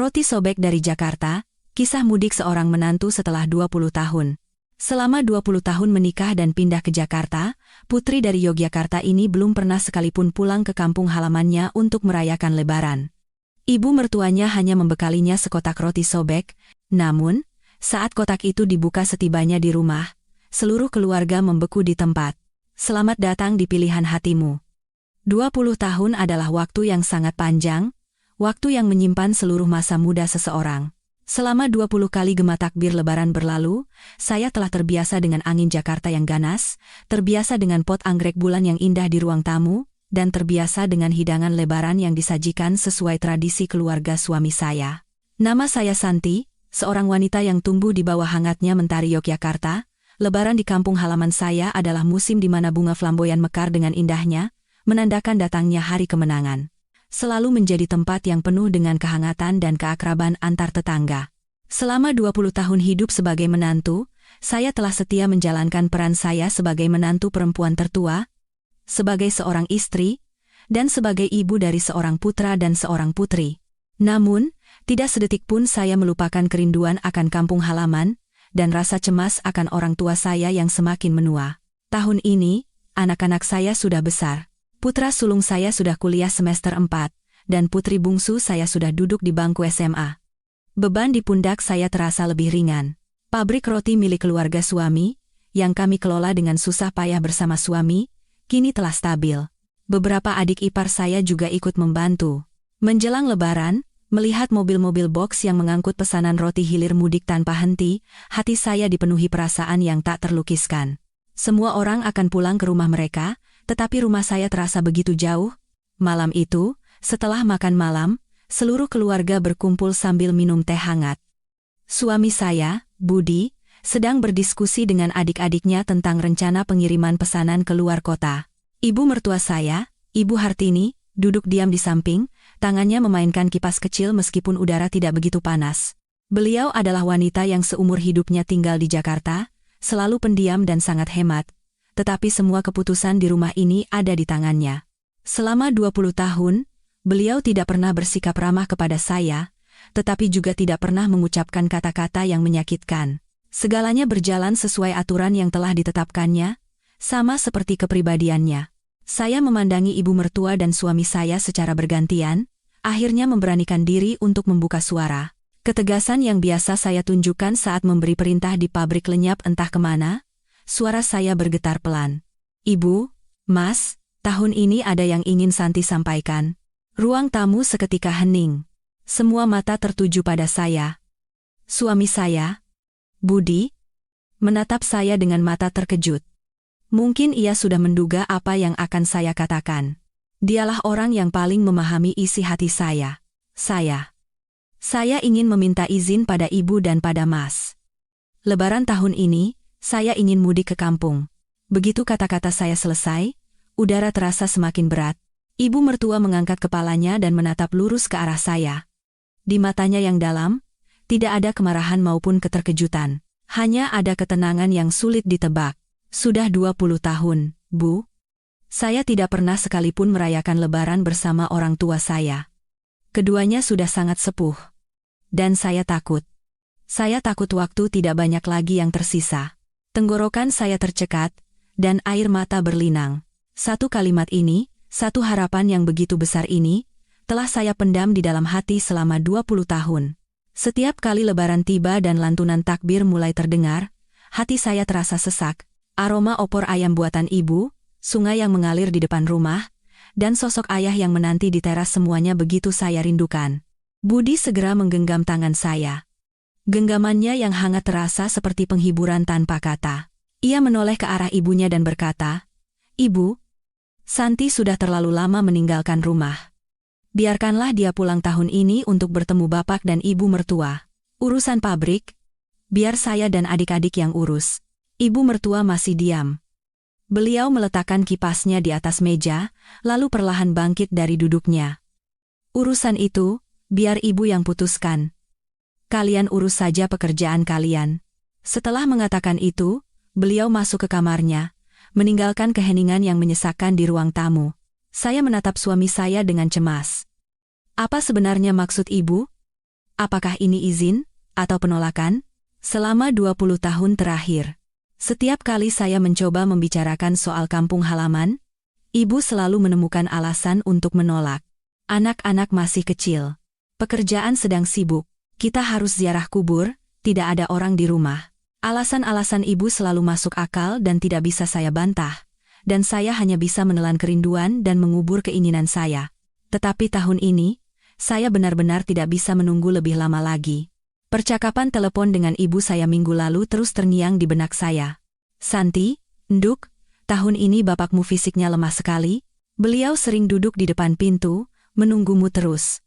Roti sobek dari Jakarta, kisah mudik seorang menantu setelah 20 tahun. Selama 20 tahun menikah dan pindah ke Jakarta, putri dari Yogyakarta ini belum pernah sekalipun pulang ke kampung halamannya untuk merayakan Lebaran. Ibu mertuanya hanya membekalinya sekotak roti sobek, namun, saat kotak itu dibuka setibanya di rumah, seluruh keluarga membeku di tempat. Selamat datang di pilihan hatimu. 20 tahun adalah waktu yang sangat panjang, waktu yang menyimpan seluruh masa muda seseorang. Selama 20 kali gema takbir Lebaran berlalu, saya telah terbiasa dengan angin Jakarta yang ganas, terbiasa dengan pot anggrek bulan yang indah di ruang tamu, dan terbiasa dengan hidangan Lebaran yang disajikan sesuai tradisi keluarga suami saya. Nama saya Santi, seorang wanita yang tumbuh di bawah hangatnya mentari Yogyakarta. Lebaran di kampung halaman saya adalah musim di mana bunga flamboyan mekar dengan indahnya, menandakan datangnya hari kemenangan. Selalu menjadi tempat yang penuh dengan kehangatan dan keakraban antar tetangga. Selama 20 tahun hidup sebagai menantu, saya telah setia menjalankan peran saya sebagai menantu perempuan tertua, sebagai seorang istri, dan sebagai ibu dari seorang putra dan seorang putri. Namun, tidak sedetik pun saya melupakan kerinduan akan kampung halaman, dan rasa cemas akan orang tua saya yang semakin menua. Tahun ini, anak-anak saya sudah besar. Putra sulung saya sudah kuliah semester 4, dan putri bungsu saya sudah duduk di bangku SMA. Beban di pundak saya terasa lebih ringan. Pabrik roti milik keluarga suami, yang kami kelola dengan susah payah bersama suami, kini telah stabil. Beberapa adik ipar saya juga ikut membantu. Menjelang Lebaran, melihat mobil-mobil box yang mengangkut pesanan roti hilir mudik tanpa henti, hati saya dipenuhi perasaan yang tak terlukiskan. Semua orang akan pulang ke rumah mereka, tetapi rumah saya terasa begitu jauh. Malam itu, setelah makan malam, seluruh keluarga berkumpul sambil minum teh hangat. Suami saya, Budi, sedang berdiskusi dengan adik-adiknya tentang rencana pengiriman pesanan ke luar kota. Ibu mertua saya, Ibu Hartini, duduk diam di samping, tangannya memainkan kipas kecil meskipun udara tidak begitu panas. Beliau adalah wanita yang seumur hidupnya tinggal di Jakarta, selalu pendiam dan sangat hemat. Tetapi semua keputusan di rumah ini ada di tangannya. Selama 20 tahun, beliau tidak pernah bersikap ramah kepada saya, tetapi juga tidak pernah mengucapkan kata-kata yang menyakitkan. Segalanya berjalan sesuai aturan yang telah ditetapkannya, sama seperti kepribadiannya. Saya memandangi ibu mertua dan suami saya secara bergantian, akhirnya memberanikan diri untuk membuka suara. Ketegasan yang biasa saya tunjukkan saat memberi perintah di pabrik lenyap entah kemana. Suara saya bergetar pelan. Ibu, Mas, tahun ini ada yang ingin Santi sampaikan. Ruang tamu seketika hening. Semua mata tertuju pada saya. Suami saya, Budi, menatap saya dengan mata terkejut. Mungkin ia sudah menduga apa yang akan saya katakan. Dialah orang yang paling memahami isi hati saya. Saya ingin meminta izin pada ibu dan pada Mas. Lebaran tahun ini, saya ingin mudik ke kampung. Begitu kata-kata saya selesai, udara terasa semakin berat. Ibu mertua mengangkat kepalanya dan menatap lurus ke arah saya. Di matanya yang dalam, tidak ada kemarahan maupun keterkejutan. Hanya ada ketenangan yang sulit ditebak. Sudah 20 tahun, Bu. Saya tidak pernah sekalipun merayakan Lebaran bersama orang tua saya. Keduanya sudah sangat sepuh. Dan saya takut. Saya takut waktu tidak banyak lagi yang tersisa. Tenggorokan saya tercekat, dan air mata berlinang. Satu kalimat ini, satu harapan yang begitu besar ini, telah saya pendam di dalam hati selama 20 tahun. Setiap kali Lebaran tiba dan lantunan takbir mulai terdengar, hati saya terasa sesak. Aroma opor ayam buatan ibu, sungai yang mengalir di depan rumah, dan sosok ayah yang menanti di teras semuanya begitu saya rindukan. Budi segera menggenggam tangan saya. Genggamannya yang hangat terasa seperti penghiburan tanpa kata. Ia menoleh ke arah ibunya dan berkata, Ibu, Santi sudah terlalu lama meninggalkan rumah. Biarkanlah dia pulang tahun ini untuk bertemu bapak dan ibu mertua. Urusan pabrik, biar saya dan adik-adik yang urus. Ibu mertua masih diam. Beliau meletakkan kipasnya di atas meja, lalu perlahan bangkit dari duduknya. Urusan itu, biar ibu yang putuskan. Kalian urus saja pekerjaan kalian. Setelah mengatakan itu, beliau masuk ke kamarnya, meninggalkan keheningan yang menyesakkan di ruang tamu. Saya menatap suami saya dengan cemas. Apa sebenarnya maksud ibu? Apakah ini izin atau penolakan? Selama 20 tahun terakhir, setiap kali saya mencoba membicarakan soal kampung halaman, ibu selalu menemukan alasan untuk menolak. Anak-anak masih kecil. Pekerjaan sedang sibuk. Kita harus ziarah kubur, tidak ada orang di rumah. Alasan-alasan ibu selalu masuk akal dan tidak bisa saya bantah. Dan saya hanya bisa menelan kerinduan dan mengubur keinginan saya. Tetapi tahun ini, saya benar-benar tidak bisa menunggu lebih lama lagi. Percakapan telepon dengan ibu saya minggu lalu terus terngiang di benak saya. Santi, Nduk, tahun ini bapakmu fisiknya lemah sekali. Beliau sering duduk di depan pintu, menunggumu terus.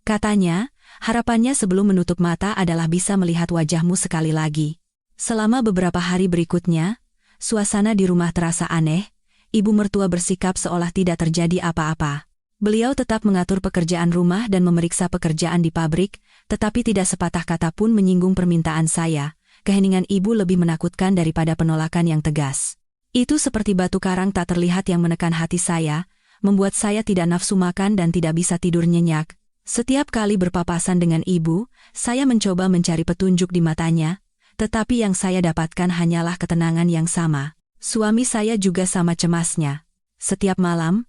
Katanya, harapannya sebelum menutup mata adalah bisa melihat wajahmu sekali lagi. Selama beberapa hari berikutnya, suasana di rumah terasa aneh. Ibu mertua bersikap seolah tidak terjadi apa-apa. Beliau tetap mengatur pekerjaan rumah dan memeriksa pekerjaan di pabrik, tetapi tidak sepatah kata pun menyinggung permintaan saya. Keheningan ibu lebih menakutkan daripada penolakan yang tegas. Itu seperti batu karang tak terlihat yang menekan hati saya, membuat saya tidak nafsu makan dan tidak bisa tidur nyenyak. Setiap kali berpapasan dengan ibu, saya mencoba mencari petunjuk di matanya, tetapi yang saya dapatkan hanyalah ketenangan yang sama. Suami saya juga sama cemasnya. Setiap malam,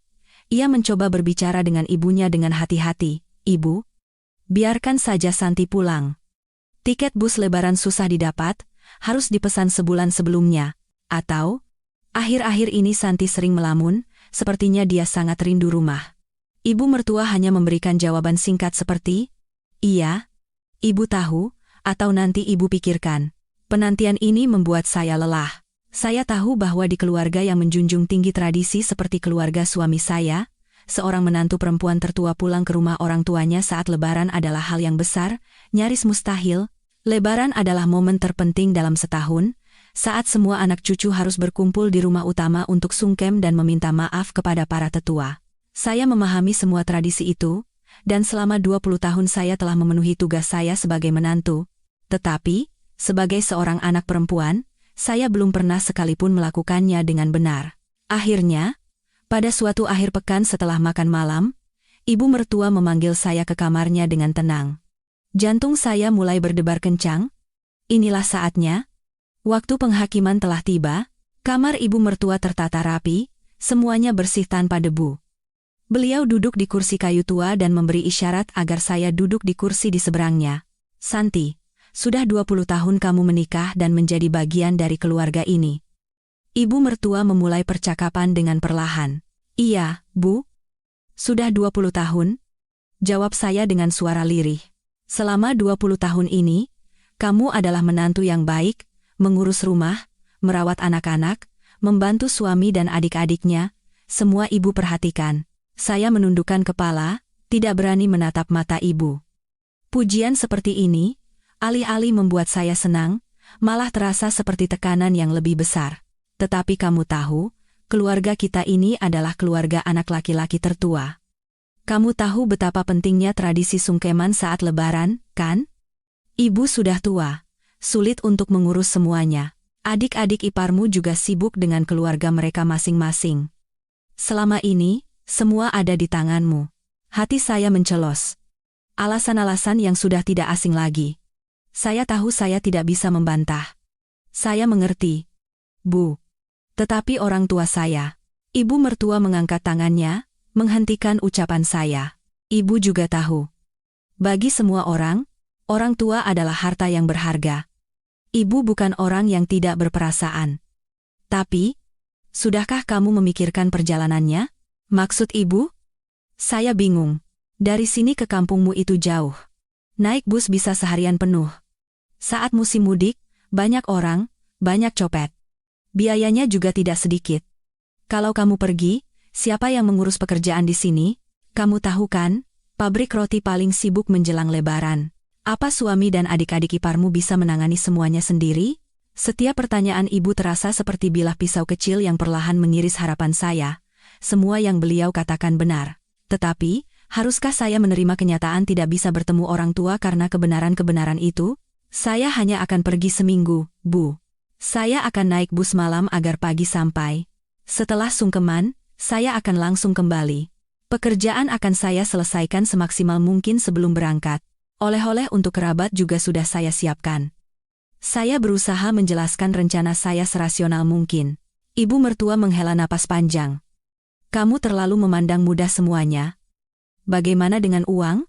ia mencoba berbicara dengan ibunya dengan hati-hati. Ibu, biarkan saja Santi pulang. Tiket bus lebaran susah didapat, harus dipesan sebulan sebelumnya. Atau, akhir-akhir ini Santi sering melamun, sepertinya dia sangat rindu rumah. Ibu mertua hanya memberikan jawaban singkat seperti, iya, ibu tahu, atau nanti ibu pikirkan. Penantian ini membuat saya lelah. Saya tahu bahwa di keluarga yang menjunjung tinggi tradisi seperti keluarga suami saya, seorang menantu perempuan tertua pulang ke rumah orang tuanya saat lebaran adalah hal yang besar, nyaris mustahil. Lebaran adalah momen terpenting dalam setahun, saat semua anak cucu harus berkumpul di rumah utama untuk sungkem dan meminta maaf kepada para tetua. Saya memahami semua tradisi itu, dan selama 20 tahun saya telah memenuhi tugas saya sebagai menantu. Tetapi, sebagai seorang anak perempuan, saya belum pernah sekalipun melakukannya dengan benar. Akhirnya, pada suatu akhir pekan setelah makan malam, ibu mertua memanggil saya ke kamarnya dengan tenang. Jantung saya mulai berdebar kencang. Inilah saatnya. Waktu penghakiman telah tiba. Kamar ibu mertua tertata rapi, semuanya bersih tanpa debu. Beliau duduk di kursi kayu tua dan memberi isyarat agar saya duduk di kursi di seberangnya. Santi, sudah 20 tahun kamu menikah dan menjadi bagian dari keluarga ini. Ibu mertua memulai percakapan dengan perlahan. Iya, Bu. Sudah 20 tahun? Jawab saya dengan suara lirih. Selama 20 tahun ini, kamu adalah menantu yang baik, mengurus rumah, merawat anak-anak, membantu suami dan adik-adiknya, semua ibu perhatikan. Saya menundukkan kepala, tidak berani menatap mata ibu. Pujian seperti ini, alih-alih membuat saya senang, malah terasa seperti tekanan yang lebih besar. Tetapi kamu tahu, keluarga kita ini adalah keluarga anak laki-laki tertua. Kamu tahu betapa pentingnya tradisi sungkeman saat lebaran, kan? Ibu sudah tua, sulit untuk mengurus semuanya. Adik-adik iparmu juga sibuk dengan keluarga mereka masing-masing. Selama ini, semua ada di tanganmu. Hati saya mencelos. Alasan-alasan yang sudah tidak asing lagi. Saya tahu saya tidak bisa membantah. Saya mengerti, Bu. Tetapi orang tua saya. Ibu mertua mengangkat tangannya, menghentikan ucapan saya. Ibu juga tahu. Bagi semua orang tua adalah harta yang berharga. Ibu bukan orang yang tidak berperasaan. Tapi, sudahkah kamu memikirkan perjalanannya? Maksud ibu? Saya bingung. Dari sini ke kampungmu itu jauh. Naik bus bisa seharian penuh. Saat musim mudik, banyak orang, banyak copet. Biayanya juga tidak sedikit. Kalau kamu pergi, siapa yang mengurus pekerjaan di sini? Kamu tahu kan, pabrik roti paling sibuk menjelang lebaran. Apa suami dan adik-adik iparmu bisa menangani semuanya sendiri? Setiap pertanyaan ibu terasa seperti bilah pisau kecil yang perlahan mengiris harapan saya. Semua yang beliau katakan benar. Tetapi, haruskah saya menerima kenyataan tidak bisa bertemu orang tua karena kebenaran-kebenaran itu? Saya hanya akan pergi seminggu, Bu. Saya akan naik bus malam agar pagi sampai. Setelah sungkeman, saya akan langsung kembali. Pekerjaan akan saya selesaikan semaksimal mungkin sebelum berangkat. Oleh-oleh untuk kerabat juga sudah saya siapkan. Saya berusaha menjelaskan rencana saya serasional mungkin. Ibu mertua menghela napas panjang. Kamu terlalu memandang mudah semuanya. Bagaimana dengan uang?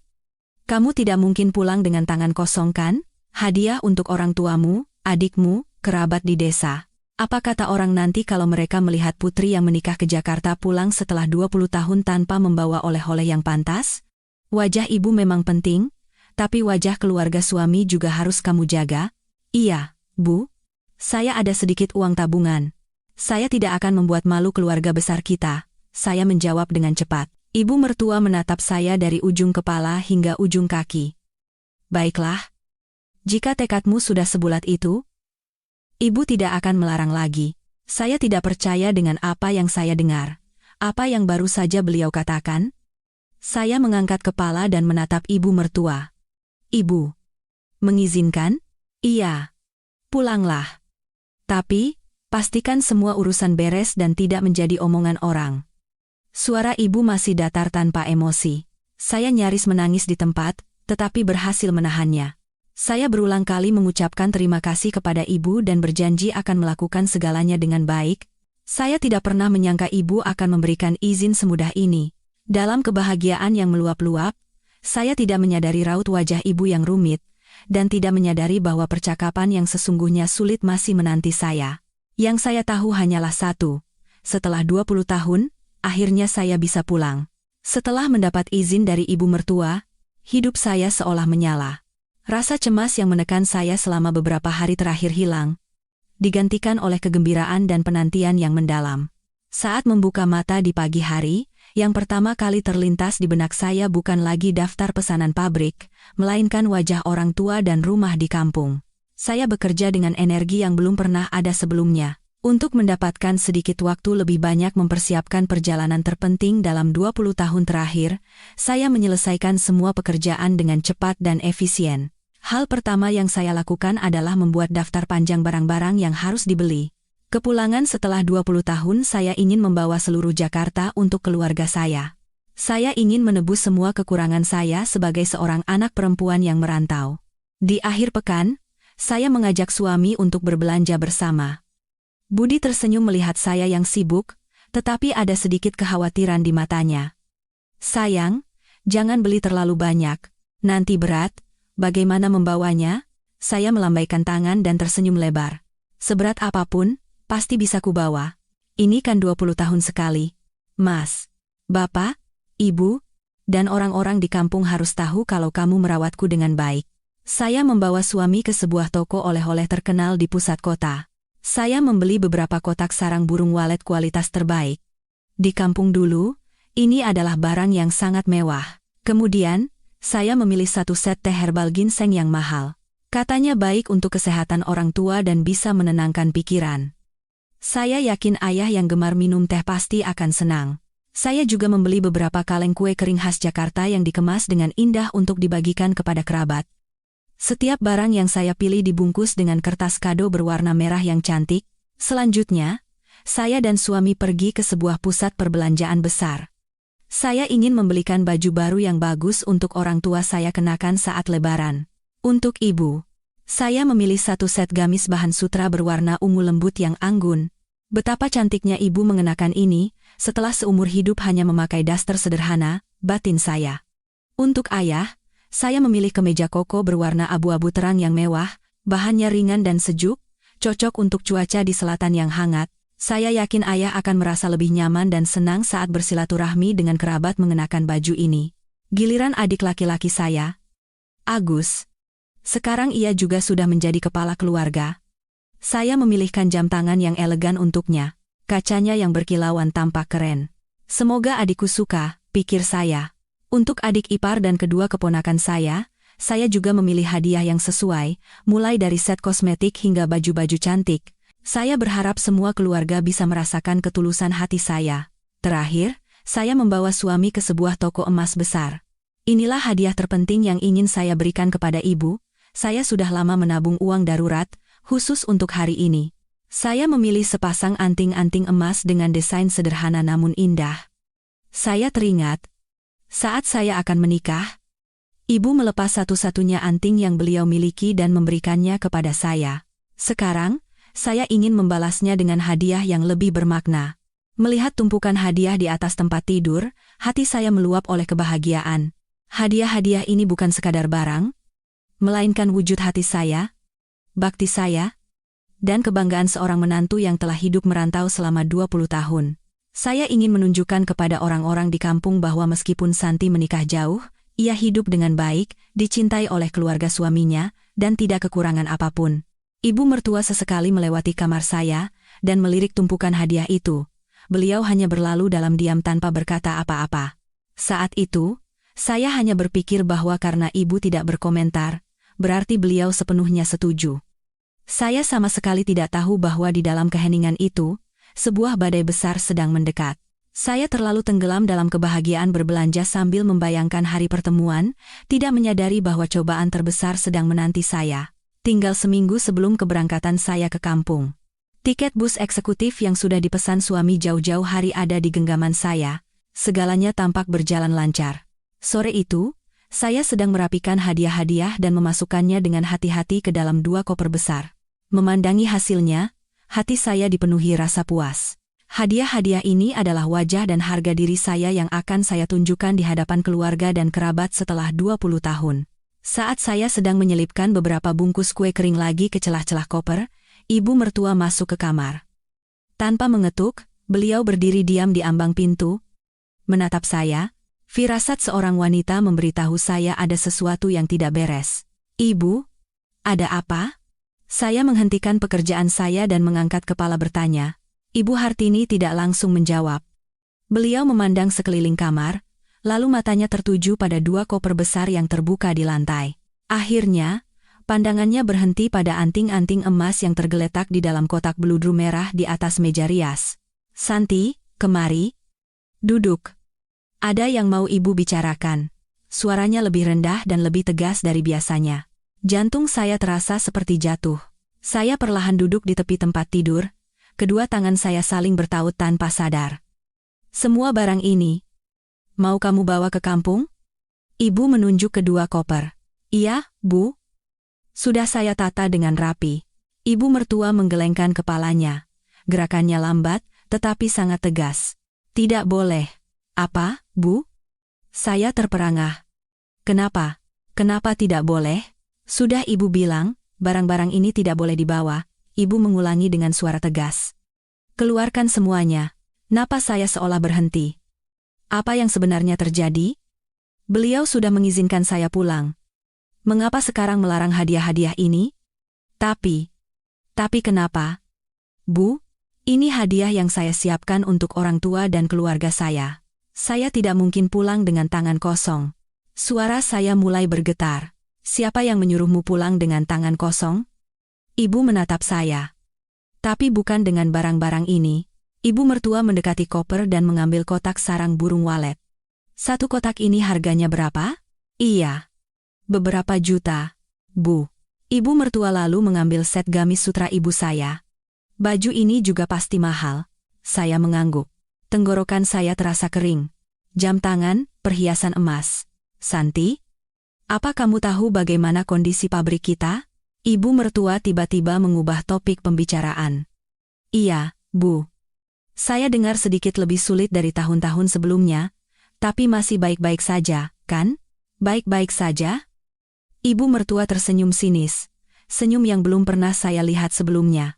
Kamu tidak mungkin pulang dengan tangan kosong kan? Hadiah untuk orang tuamu, adikmu, kerabat di desa. Apa kata orang nanti kalau mereka melihat putri yang menikah ke Jakarta pulang setelah 20 tahun tanpa membawa oleh-oleh yang pantas? Wajah ibu memang penting, tapi wajah keluarga suami juga harus kamu jaga. Iya, Bu. Saya ada sedikit uang tabungan. Saya tidak akan membuat malu keluarga besar kita. Saya menjawab dengan cepat. Ibu mertua menatap saya dari ujung kepala hingga ujung kaki. Baiklah. Jika tekadmu sudah sebulat itu, Ibu tidak akan melarang lagi. Saya tidak percaya dengan apa yang saya dengar. Apa yang baru saja beliau katakan? Saya mengangkat kepala dan menatap ibu mertua. Ibu. Mengizinkan? Iya. Pulanglah. Tapi, pastikan semua urusan beres dan tidak menjadi omongan orang. Suara ibu masih datar tanpa emosi. Saya nyaris menangis di tempat, tetapi berhasil menahannya. Saya berulang kali mengucapkan terima kasih kepada ibu dan berjanji akan melakukan segalanya dengan baik. Saya tidak pernah menyangka ibu akan memberikan izin semudah ini. Dalam kebahagiaan yang meluap-luap, saya tidak menyadari raut wajah ibu yang rumit, dan tidak menyadari bahwa percakapan yang sesungguhnya sulit masih menanti saya. Yang saya tahu hanyalah satu. Setelah 20 tahun, akhirnya saya bisa pulang. Setelah mendapat izin dari ibu mertua, hidup saya seolah menyala. Rasa cemas yang menekan saya selama beberapa hari terakhir hilang, digantikan oleh kegembiraan dan penantian yang mendalam. Saat membuka mata di pagi hari, yang pertama kali terlintas di benak saya bukan lagi daftar pesanan pabrik, melainkan wajah orang tua dan rumah di kampung. Saya bekerja dengan energi yang belum pernah ada sebelumnya. Untuk mendapatkan sedikit waktu lebih banyak mempersiapkan perjalanan terpenting dalam 20 tahun terakhir, saya menyelesaikan semua pekerjaan dengan cepat dan efisien. Hal pertama yang saya lakukan adalah membuat daftar panjang barang-barang yang harus dibeli. Kepulangan setelah 20 tahun saya ingin membawa seluruh Jakarta untuk keluarga saya. Saya ingin menebus semua kekurangan saya sebagai seorang anak perempuan yang merantau. Di akhir pekan, saya mengajak suami untuk berbelanja bersama. Budi tersenyum melihat saya yang sibuk, tetapi ada sedikit kekhawatiran di matanya. Sayang, jangan beli terlalu banyak, nanti berat, bagaimana membawanya? Saya melambaikan tangan dan tersenyum lebar. Seberat apapun, pasti bisa kubawa. Ini kan 20 tahun sekali. Mas, Bapak, Ibu, dan orang-orang di kampung harus tahu kalau kamu merawatku dengan baik. Saya membawa suami ke sebuah toko oleh-oleh terkenal di pusat kota. Saya membeli beberapa kotak sarang burung walet kualitas terbaik. Di kampung dulu, ini adalah barang yang sangat mewah. Kemudian, saya memilih satu set teh herbal ginseng yang mahal. Katanya baik untuk kesehatan orang tua dan bisa menenangkan pikiran. Saya yakin ayah yang gemar minum teh pasti akan senang. Saya juga membeli beberapa kaleng kue kering khas Jakarta yang dikemas dengan indah untuk dibagikan kepada kerabat. Setiap barang yang saya pilih dibungkus dengan kertas kado berwarna merah yang cantik. Selanjutnya, saya dan suami pergi ke sebuah pusat perbelanjaan besar. Saya ingin membelikan baju baru yang bagus untuk orang tua saya kenakan saat Lebaran. Untuk ibu, saya memilih satu set gamis bahan sutra berwarna ungu lembut yang anggun. Betapa cantiknya ibu mengenakan ini, setelah seumur hidup hanya memakai daster sederhana, batin saya. Untuk ayah, saya memilih kemeja koko berwarna abu-abu terang yang mewah, bahannya ringan dan sejuk, cocok untuk cuaca di selatan yang hangat. Saya yakin ayah akan merasa lebih nyaman dan senang saat bersilaturahmi dengan kerabat mengenakan baju ini. Giliran adik laki-laki saya, Agus. Sekarang ia juga sudah menjadi kepala keluarga. Saya memilihkan jam tangan yang elegan untuknya. Kacanya yang berkilauan tampak keren. Semoga adikku suka, pikir saya. Untuk adik ipar dan kedua keponakan saya juga memilih hadiah yang sesuai, mulai dari set kosmetik hingga baju-baju cantik. Saya berharap semua keluarga bisa merasakan ketulusan hati saya. Terakhir, saya membawa suami ke sebuah toko emas besar. Inilah hadiah terpenting yang ingin saya berikan kepada ibu. Saya sudah lama menabung uang darurat, khusus untuk hari ini. Saya memilih sepasang anting-anting emas dengan desain sederhana namun indah. Saya teringat, saat saya akan menikah, Ibu melepas satu-satunya anting yang beliau miliki dan memberikannya kepada saya. Sekarang, saya ingin membalasnya dengan hadiah yang lebih bermakna. Melihat tumpukan hadiah di atas tempat tidur, hati saya meluap oleh kebahagiaan. Hadiah-hadiah ini bukan sekadar barang, melainkan wujud hati saya, bakti saya, dan kebanggaan seorang menantu yang telah hidup merantau selama 20 tahun. Saya ingin menunjukkan kepada orang-orang di kampung bahwa meskipun Santi menikah jauh, ia hidup dengan baik, dicintai oleh keluarga suaminya, dan tidak kekurangan apapun. Ibu mertua sesekali melewati kamar saya, dan melirik tumpukan hadiah itu. Beliau hanya berlalu dalam diam tanpa berkata apa-apa. Saat itu, saya hanya berpikir bahwa karena ibu tidak berkomentar, berarti beliau sepenuhnya setuju. Saya sama sekali tidak tahu bahwa di dalam keheningan itu, sebuah badai besar sedang mendekat. Saya terlalu tenggelam dalam kebahagiaan berbelanja sambil membayangkan hari pertemuan, tidak menyadari bahwa cobaan terbesar sedang menanti saya. Tinggal seminggu sebelum keberangkatan saya ke kampung. Tiket bus eksekutif yang sudah dipesan suami jauh-jauh hari ada di genggaman saya. Segalanya tampak berjalan lancar. Sore itu, saya sedang merapikan hadiah-hadiah dan memasukkannya dengan hati-hati ke dalam 2 koper besar. Memandangi hasilnya, hati saya dipenuhi rasa puas. Hadiah-hadiah ini adalah wajah dan harga diri saya yang akan saya tunjukkan di hadapan keluarga dan kerabat setelah 20 tahun. Saat saya sedang menyelipkan beberapa bungkus kue kering lagi ke celah-celah koper, ibu mertua masuk ke kamar. Tanpa mengetuk, beliau berdiri diam di ambang pintu, menatap saya. Firasat seorang wanita memberitahu saya ada sesuatu yang tidak beres. Ibu, ada apa? Saya menghentikan pekerjaan saya dan mengangkat kepala bertanya. Ibu Hartini tidak langsung menjawab. Beliau memandang sekeliling kamar, lalu matanya tertuju pada 2 koper besar yang terbuka di lantai. Akhirnya, pandangannya berhenti pada anting-anting emas yang tergeletak di dalam kotak beludru merah di atas meja rias. Santi, kemari. Duduk. Ada yang mau ibu bicarakan. Suaranya lebih rendah dan lebih tegas dari biasanya. Jantung saya terasa seperti jatuh. Saya perlahan duduk di tepi tempat tidur. Kedua tangan saya saling bertaut tanpa sadar. Semua barang ini, mau kamu bawa ke kampung? Ibu menunjuk ke 2 koper. Iya, Bu. Sudah saya tata dengan rapi. Ibu mertua menggelengkan kepalanya. Gerakannya lambat, tetapi sangat tegas. Tidak boleh. Apa, Bu? Saya terperangah. Kenapa? Kenapa tidak boleh? Sudah ibu bilang, barang-barang ini tidak boleh dibawa. Ibu mengulangi dengan suara tegas. Keluarkan semuanya. Napas saya seolah berhenti. Apa yang sebenarnya terjadi? Beliau sudah mengizinkan saya pulang. Mengapa sekarang melarang hadiah-hadiah ini? Tapi kenapa? Bu, ini hadiah yang saya siapkan untuk orang tua dan keluarga saya. Saya tidak mungkin pulang dengan tangan kosong. Suara saya mulai bergetar. Siapa yang menyuruhmu pulang dengan tangan kosong? Ibu menatap saya. Tapi bukan dengan barang-barang ini. Ibu mertua mendekati koper dan mengambil kotak sarang burung walet. 1 kotak ini harganya berapa? Iya. Beberapa juta, Bu. Ibu mertua lalu mengambil set gamis sutra ibu saya. Baju ini juga pasti mahal. Saya mengangguk. Tenggorokan saya terasa kering. Jam tangan, perhiasan emas. Santi? Apa kamu tahu bagaimana kondisi pabrik kita? Ibu mertua tiba-tiba mengubah topik pembicaraan. Iya, Bu. Saya dengar sedikit lebih sulit dari tahun-tahun sebelumnya, tapi masih baik-baik saja, kan? Baik-baik saja? Ibu mertua tersenyum sinis, senyum yang belum pernah saya lihat sebelumnya.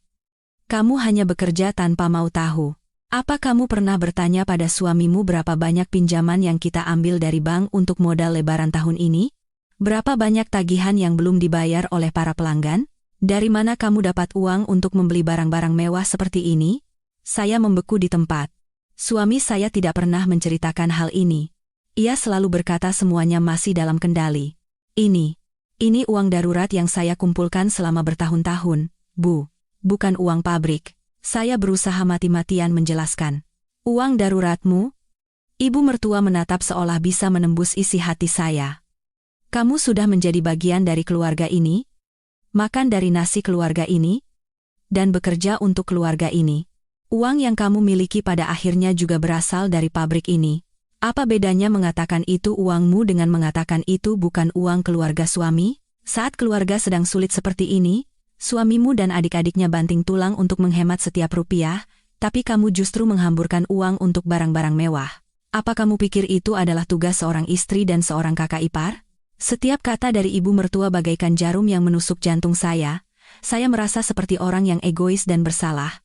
Kamu hanya bekerja tanpa mau tahu. Apa kamu pernah bertanya pada suamimu berapa banyak pinjaman yang kita ambil dari bank untuk modal lebaran tahun ini? Berapa banyak tagihan yang belum dibayar oleh para pelanggan? Dari mana kamu dapat uang untuk membeli barang-barang mewah seperti ini? Saya membeku di tempat. Suami saya tidak pernah menceritakan hal ini. Ia selalu berkata semuanya masih dalam kendali. Ini uang darurat yang saya kumpulkan selama bertahun-tahun, Bu. Bukan uang pabrik. Saya berusaha mati-matian menjelaskan. Uang daruratmu? Ibu mertua menatap seolah bisa menembus isi hati saya. Kamu sudah menjadi bagian dari keluarga ini, makan dari nasi keluarga ini, dan bekerja untuk keluarga ini. Uang yang kamu miliki pada akhirnya juga berasal dari pabrik ini. Apa bedanya mengatakan itu uangmu dengan mengatakan itu bukan uang keluarga suami? Saat keluarga sedang sulit seperti ini, suamimu dan adik-adiknya banting tulang untuk menghemat setiap rupiah, tapi kamu justru menghamburkan uang untuk barang-barang mewah. Apa kamu pikir itu adalah tugas seorang istri dan seorang kakak ipar? Setiap kata dari ibu mertua bagaikan jarum yang menusuk jantung saya. Saya merasa seperti orang yang egois dan bersalah.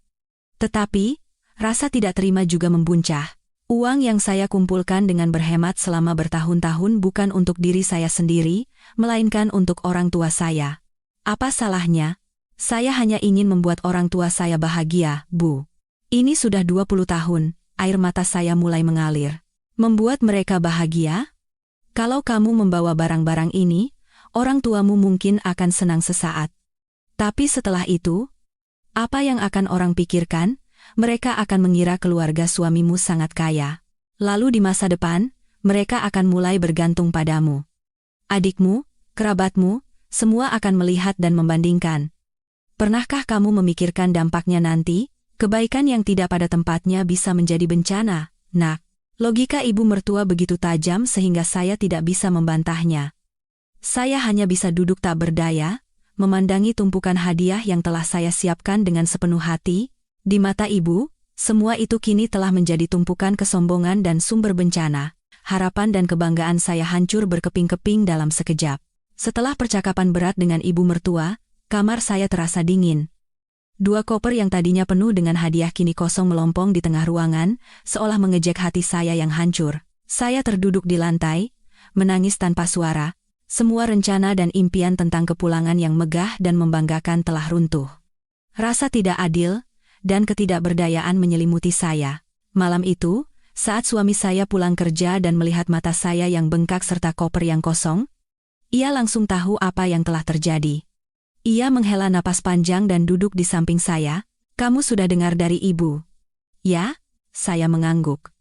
Tetapi, rasa tidak terima juga membuncah. Uang yang saya kumpulkan dengan berhemat selama bertahun-tahun bukan untuk diri saya sendiri, melainkan untuk orang tua saya. Apa salahnya? Saya hanya ingin membuat orang tua saya bahagia, Bu. Ini sudah 20 tahun, air mata saya mulai mengalir. Membuat mereka bahagia? Kalau kamu membawa barang-barang ini, orang tuamu mungkin akan senang sesaat. Tapi setelah itu, apa yang akan orang pikirkan? Mereka akan mengira keluarga suamimu sangat kaya. Lalu di masa depan, mereka akan mulai bergantung padamu. Adikmu, kerabatmu, semua akan melihat dan membandingkan. Pernahkah kamu memikirkan dampaknya nanti? Kebaikan yang tidak pada tempatnya bisa menjadi bencana, Nak. Logika ibu mertua begitu tajam sehingga saya tidak bisa membantahnya. Saya hanya bisa duduk tak berdaya, memandangi tumpukan hadiah yang telah saya siapkan dengan sepenuh hati. Di mata ibu, semua itu kini telah menjadi tumpukan kesombongan dan sumber bencana. Harapan dan kebanggaan saya hancur berkeping-keping dalam sekejap. Setelah percakapan berat dengan ibu mertua, kamar saya terasa dingin. 2 koper yang tadinya penuh dengan hadiah kini kosong melompong di tengah ruangan, seolah mengejek hati saya yang hancur. Saya terduduk di lantai, menangis tanpa suara. Semua rencana dan impian tentang kepulangan yang megah dan membanggakan telah runtuh. Rasa tidak adil dan ketidakberdayaan menyelimuti saya. Malam itu, saat suami saya pulang kerja dan melihat mata saya yang bengkak serta koper yang kosong, ia langsung tahu apa yang telah terjadi. Ia menghela napas panjang dan duduk di samping saya. Kamu sudah dengar dari ibu? Ya, saya mengangguk.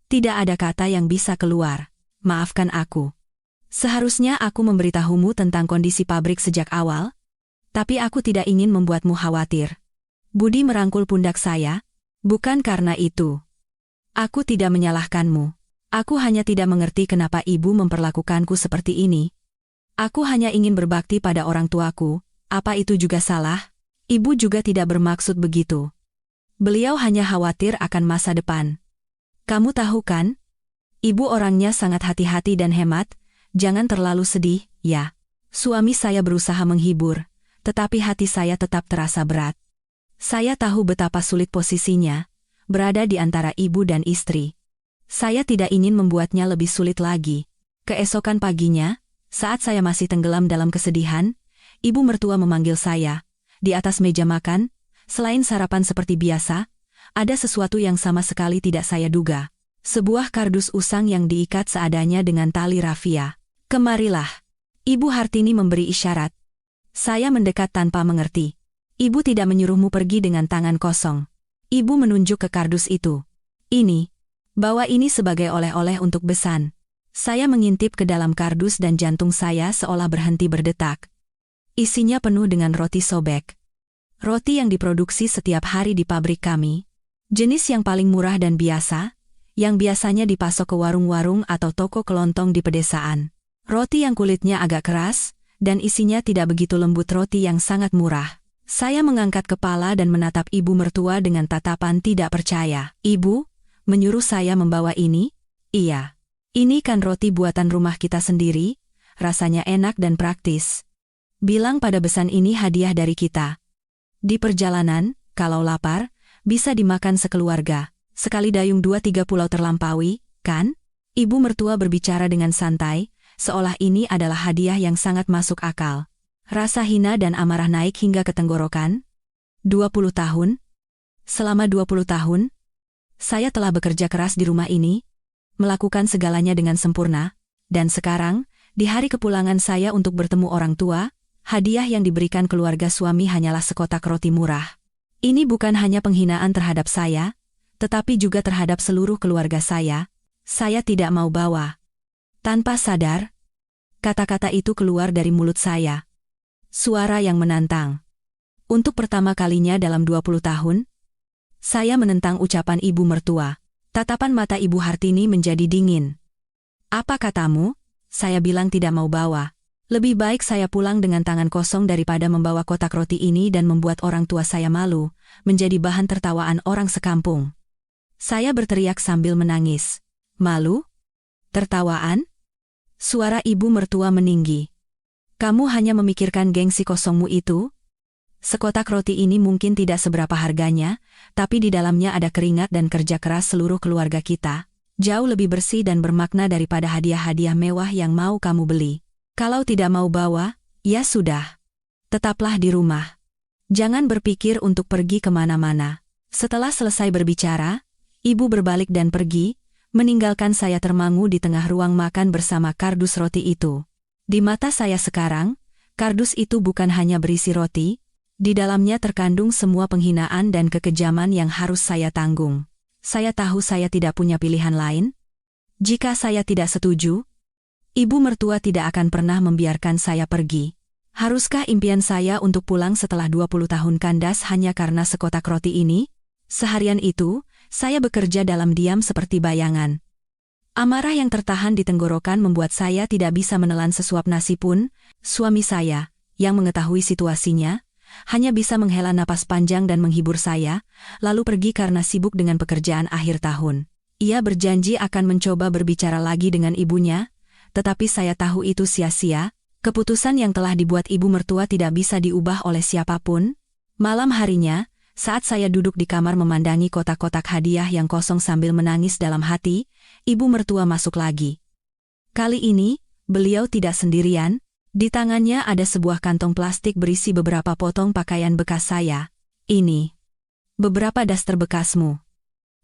Tidak ada kata yang bisa keluar. Maafkan aku. Seharusnya aku memberitahumu tentang kondisi pabrik sejak awal, tapi aku tidak ingin membuatmu khawatir. Budi merangkul pundak saya. Bukan karena itu. Aku tidak menyalahkanmu. Aku hanya tidak mengerti kenapa ibu memperlakukanku seperti ini. Aku hanya ingin berbakti pada orang tuaku. Apa itu juga salah? Ibu juga tidak bermaksud begitu. Beliau hanya khawatir akan masa depan. Kamu tahu kan? Ibu orangnya sangat hati-hati dan hemat. Jangan terlalu sedih, ya. Suami saya berusaha menghibur, tetapi hati saya tetap terasa berat. Saya tahu betapa sulit posisinya, berada di antara ibu dan istri. Saya tidak ingin membuatnya lebih sulit lagi. Keesokan paginya, saat saya masih tenggelam dalam kesedihan, ibu mertua memanggil saya. Di atas meja makan, selain sarapan seperti biasa, ada sesuatu yang sama sekali tidak saya duga. Sebuah kardus usang yang diikat seadanya dengan tali rafia. Kemarilah. Ibu Hartini memberi isyarat. Saya mendekat tanpa mengerti. Ibu tidak menyuruhmu pergi dengan tangan kosong. Ibu menunjuk ke kardus itu. Ini. Bawa ini sebagai oleh-oleh untuk besan. Saya mengintip ke dalam kardus dan jantung saya seolah berhenti berdetak. Isinya penuh dengan roti sobek. Roti yang diproduksi setiap hari di pabrik kami. Jenis yang paling murah dan biasa, yang biasanya dipasok ke warung-warung atau toko kelontong di pedesaan. Roti yang kulitnya agak keras, dan isinya tidak begitu lembut roti yang sangat murah. Saya mengangkat kepala dan menatap ibu mertua dengan tatapan tidak percaya. Ibu, menyuruh saya membawa ini? Iya. Ini kan roti buatan rumah kita sendiri, rasanya enak dan praktis. Bilang pada besan ini hadiah dari kita. Di perjalanan, kalau lapar, bisa dimakan sekeluarga. Sekali dayung 2-3 pulau terlampaui, kan? Ibu mertua berbicara dengan santai, seolah ini adalah hadiah yang sangat masuk akal. Rasa hina dan amarah naik hingga ke tenggorokan. 20 tahun? Selama 20 tahun, saya telah bekerja keras di rumah ini, melakukan segalanya dengan sempurna, dan sekarang, di hari kepulangan saya untuk bertemu orang tua, hadiah yang diberikan keluarga suami hanyalah sekotak roti murah. Ini bukan hanya penghinaan terhadap saya, tetapi juga terhadap seluruh keluarga saya. Saya tidak mau bawa. Tanpa sadar, kata-kata itu keluar dari mulut saya. Suara yang menantang. Untuk pertama kalinya dalam 20 tahun, saya menentang ucapan ibu mertua. Tatapan mata Ibu Hartini menjadi dingin. Apa katamu? Saya bilang tidak mau bawa. Lebih baik saya pulang dengan tangan kosong daripada membawa kotak roti ini dan membuat orang tua saya malu, menjadi bahan tertawaan orang sekampung. Saya berteriak sambil menangis. Malu? Tertawaan? Suara ibu mertua meninggi. Kamu hanya memikirkan gengsi kosongmu itu? Sekotak roti ini mungkin tidak seberapa harganya, tapi di dalamnya ada keringat dan kerja keras seluruh keluarga kita. Jauh lebih bersih dan bermakna daripada hadiah-hadiah mewah yang mau kamu beli. Kalau tidak mau bawa, ya sudah. Tetaplah di rumah. Jangan berpikir untuk pergi kemana-mana. Setelah selesai berbicara, ibu berbalik dan pergi, meninggalkan saya termangu di tengah ruang makan bersama kardus roti itu. Di mata saya sekarang, kardus itu bukan hanya berisi roti, di dalamnya terkandung semua penghinaan dan kekejaman yang harus saya tanggung. Saya tahu saya tidak punya pilihan lain. Jika saya tidak setuju, ibu mertua tidak akan pernah membiarkan saya pergi. Haruskah impian saya untuk pulang setelah 20 tahun kandas hanya karena sekotak roti ini? Seharian itu, saya bekerja dalam diam seperti bayangan. Amarah yang tertahan di tenggorokan membuat saya tidak bisa menelan sesuap nasi pun. Suami saya, yang mengetahui situasinya, hanya bisa menghela napas panjang dan menghibur saya, lalu pergi karena sibuk dengan pekerjaan akhir tahun. Ia berjanji akan mencoba berbicara lagi dengan ibunya, tetapi saya tahu itu sia-sia. Keputusan yang telah dibuat ibu mertua tidak bisa diubah oleh siapapun. Malam harinya, saat saya duduk di kamar memandangi kotak-kotak hadiah yang kosong sambil menangis dalam hati, ibu mertua masuk lagi. Kali ini, beliau tidak sendirian. Di tangannya ada sebuah kantong plastik berisi beberapa potong pakaian bekas saya. Ini. Beberapa daster bekasmu.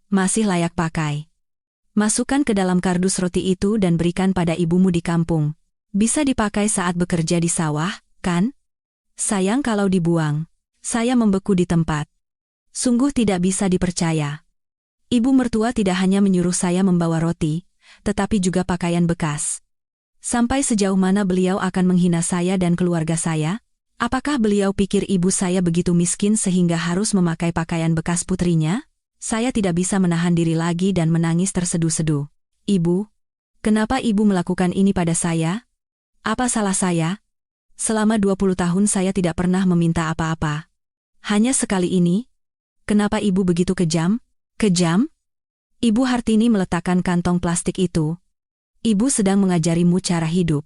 Masih layak pakai. Masukkan ke dalam kardus roti itu dan berikan pada ibumu di kampung. Bisa dipakai saat bekerja di sawah, kan? Sayang kalau dibuang. Saya membeku di tempat. Sungguh tidak bisa dipercaya. Ibu mertua tidak hanya menyuruh saya membawa roti, tetapi juga pakaian bekas. Sampai sejauh mana beliau akan menghina saya dan keluarga saya? Apakah beliau pikir ibu saya begitu miskin sehingga harus memakai pakaian bekas putrinya? Saya tidak bisa menahan diri lagi dan menangis terseduh-seduh. Ibu, kenapa ibu melakukan ini pada saya? Apa salah saya? Selama 20 tahun saya tidak pernah meminta apa-apa. Hanya sekali ini. Kenapa ibu begitu kejam? Kejam? Ibu Hartini meletakkan kantong plastik itu. Ibu sedang mengajarimu cara hidup.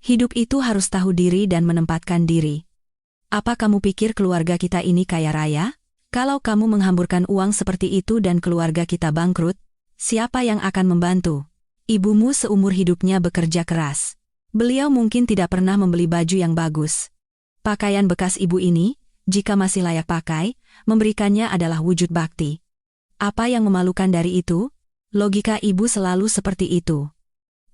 Hidup itu harus tahu diri dan menempatkan diri. Apa kamu pikir keluarga kita ini kaya raya? Kalau kamu menghamburkan uang seperti itu dan keluarga kita bangkrut, siapa yang akan membantu? Ibumu seumur hidupnya bekerja keras. Beliau mungkin tidak pernah membeli baju yang bagus. Pakaian bekas ibu ini, jika masih layak pakai, memberikannya adalah wujud bakti. Apa yang memalukan dari itu? Logika ibu selalu seperti itu.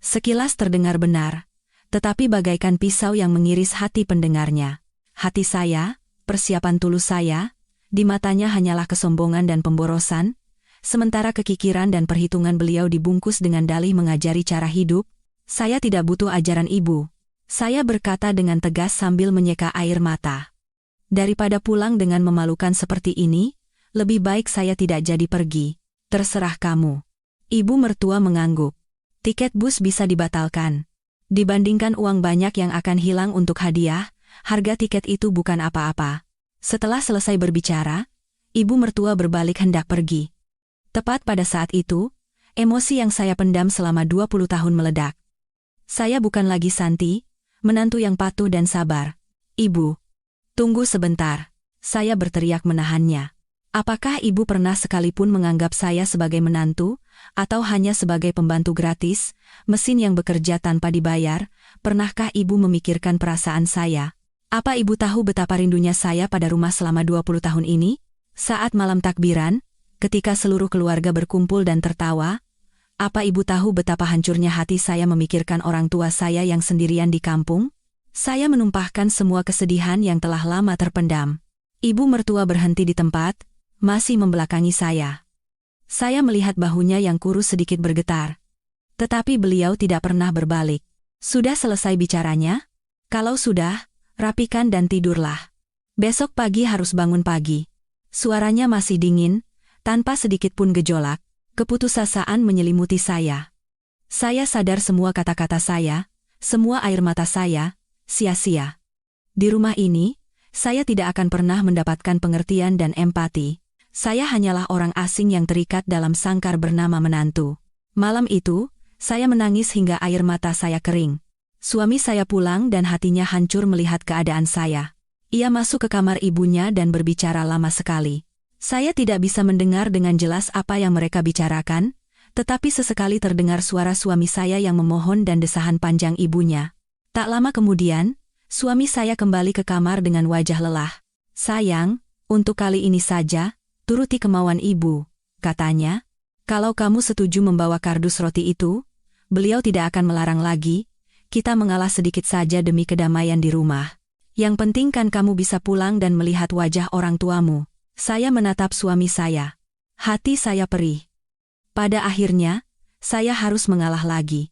Sekilas terdengar benar, tetapi bagaikan pisau yang mengiris hati pendengarnya. Hati saya, persiapan tulus saya, di matanya hanyalah kesombongan dan pemborosan, sementara kekikiran dan perhitungan beliau dibungkus dengan dalih mengajari cara hidup. Saya tidak butuh ajaran ibu. Saya berkata dengan tegas sambil menyeka air mata. Daripada pulang dengan memalukan seperti ini, lebih baik saya tidak jadi pergi. Terserah kamu. Ibu mertua mengangguk. Tiket bus bisa dibatalkan. Dibandingkan uang banyak yang akan hilang untuk hadiah, harga tiket itu bukan apa-apa. Setelah selesai berbicara, ibu mertua berbalik hendak pergi. Tepat pada saat itu, emosi yang saya pendam selama 20 tahun meledak. Saya bukan lagi Santi, menantu yang patuh dan sabar. Ibu, tunggu sebentar. Saya berteriak menahannya. Apakah ibu pernah sekalipun menganggap saya sebagai menantu, atau hanya sebagai pembantu gratis, mesin yang bekerja tanpa dibayar? Pernahkah ibu memikirkan perasaan saya? Apa ibu tahu betapa rindunya saya pada rumah selama 20 tahun ini? Saat malam takbiran, ketika seluruh keluarga berkumpul dan tertawa, apa ibu tahu betapa hancurnya hati saya memikirkan orang tua saya yang sendirian di kampung? Saya menumpahkan semua kesedihan yang telah lama terpendam. Ibu mertua berhenti di tempat, masih membelakangi saya. Saya melihat bahunya yang kurus sedikit bergetar. Tetapi beliau tidak pernah berbalik. Sudah selesai bicaranya? Kalau sudah, rapikan dan tidurlah. Besok pagi harus bangun pagi. Suaranya masih dingin, tanpa sedikit pun gejolak. Keputusasaan menyelimuti saya. Saya sadar semua kata-kata saya, semua air mata saya, sia-sia. Di rumah ini, saya tidak akan pernah mendapatkan pengertian dan empati. Saya hanyalah orang asing yang terikat dalam sangkar bernama menantu. Malam itu, saya menangis hingga air mata saya kering. Suami saya pulang dan hatinya hancur melihat keadaan saya. Ia masuk ke kamar ibunya dan berbicara lama sekali. Saya tidak bisa mendengar dengan jelas apa yang mereka bicarakan, tetapi sesekali terdengar suara suami saya yang memohon dan desahan panjang ibunya. Tak lama kemudian, suami saya kembali ke kamar dengan wajah lelah. "Sayang, untuk kali ini saja, turuti kemauan ibu," katanya. "Kalau kamu setuju membawa kardus roti itu, beliau tidak akan melarang lagi. Kita mengalah sedikit saja demi kedamaian di rumah. Yang penting kan kamu bisa pulang dan melihat wajah orang tuamu." Saya menatap suami saya. Hati saya perih. Pada akhirnya, saya harus mengalah lagi.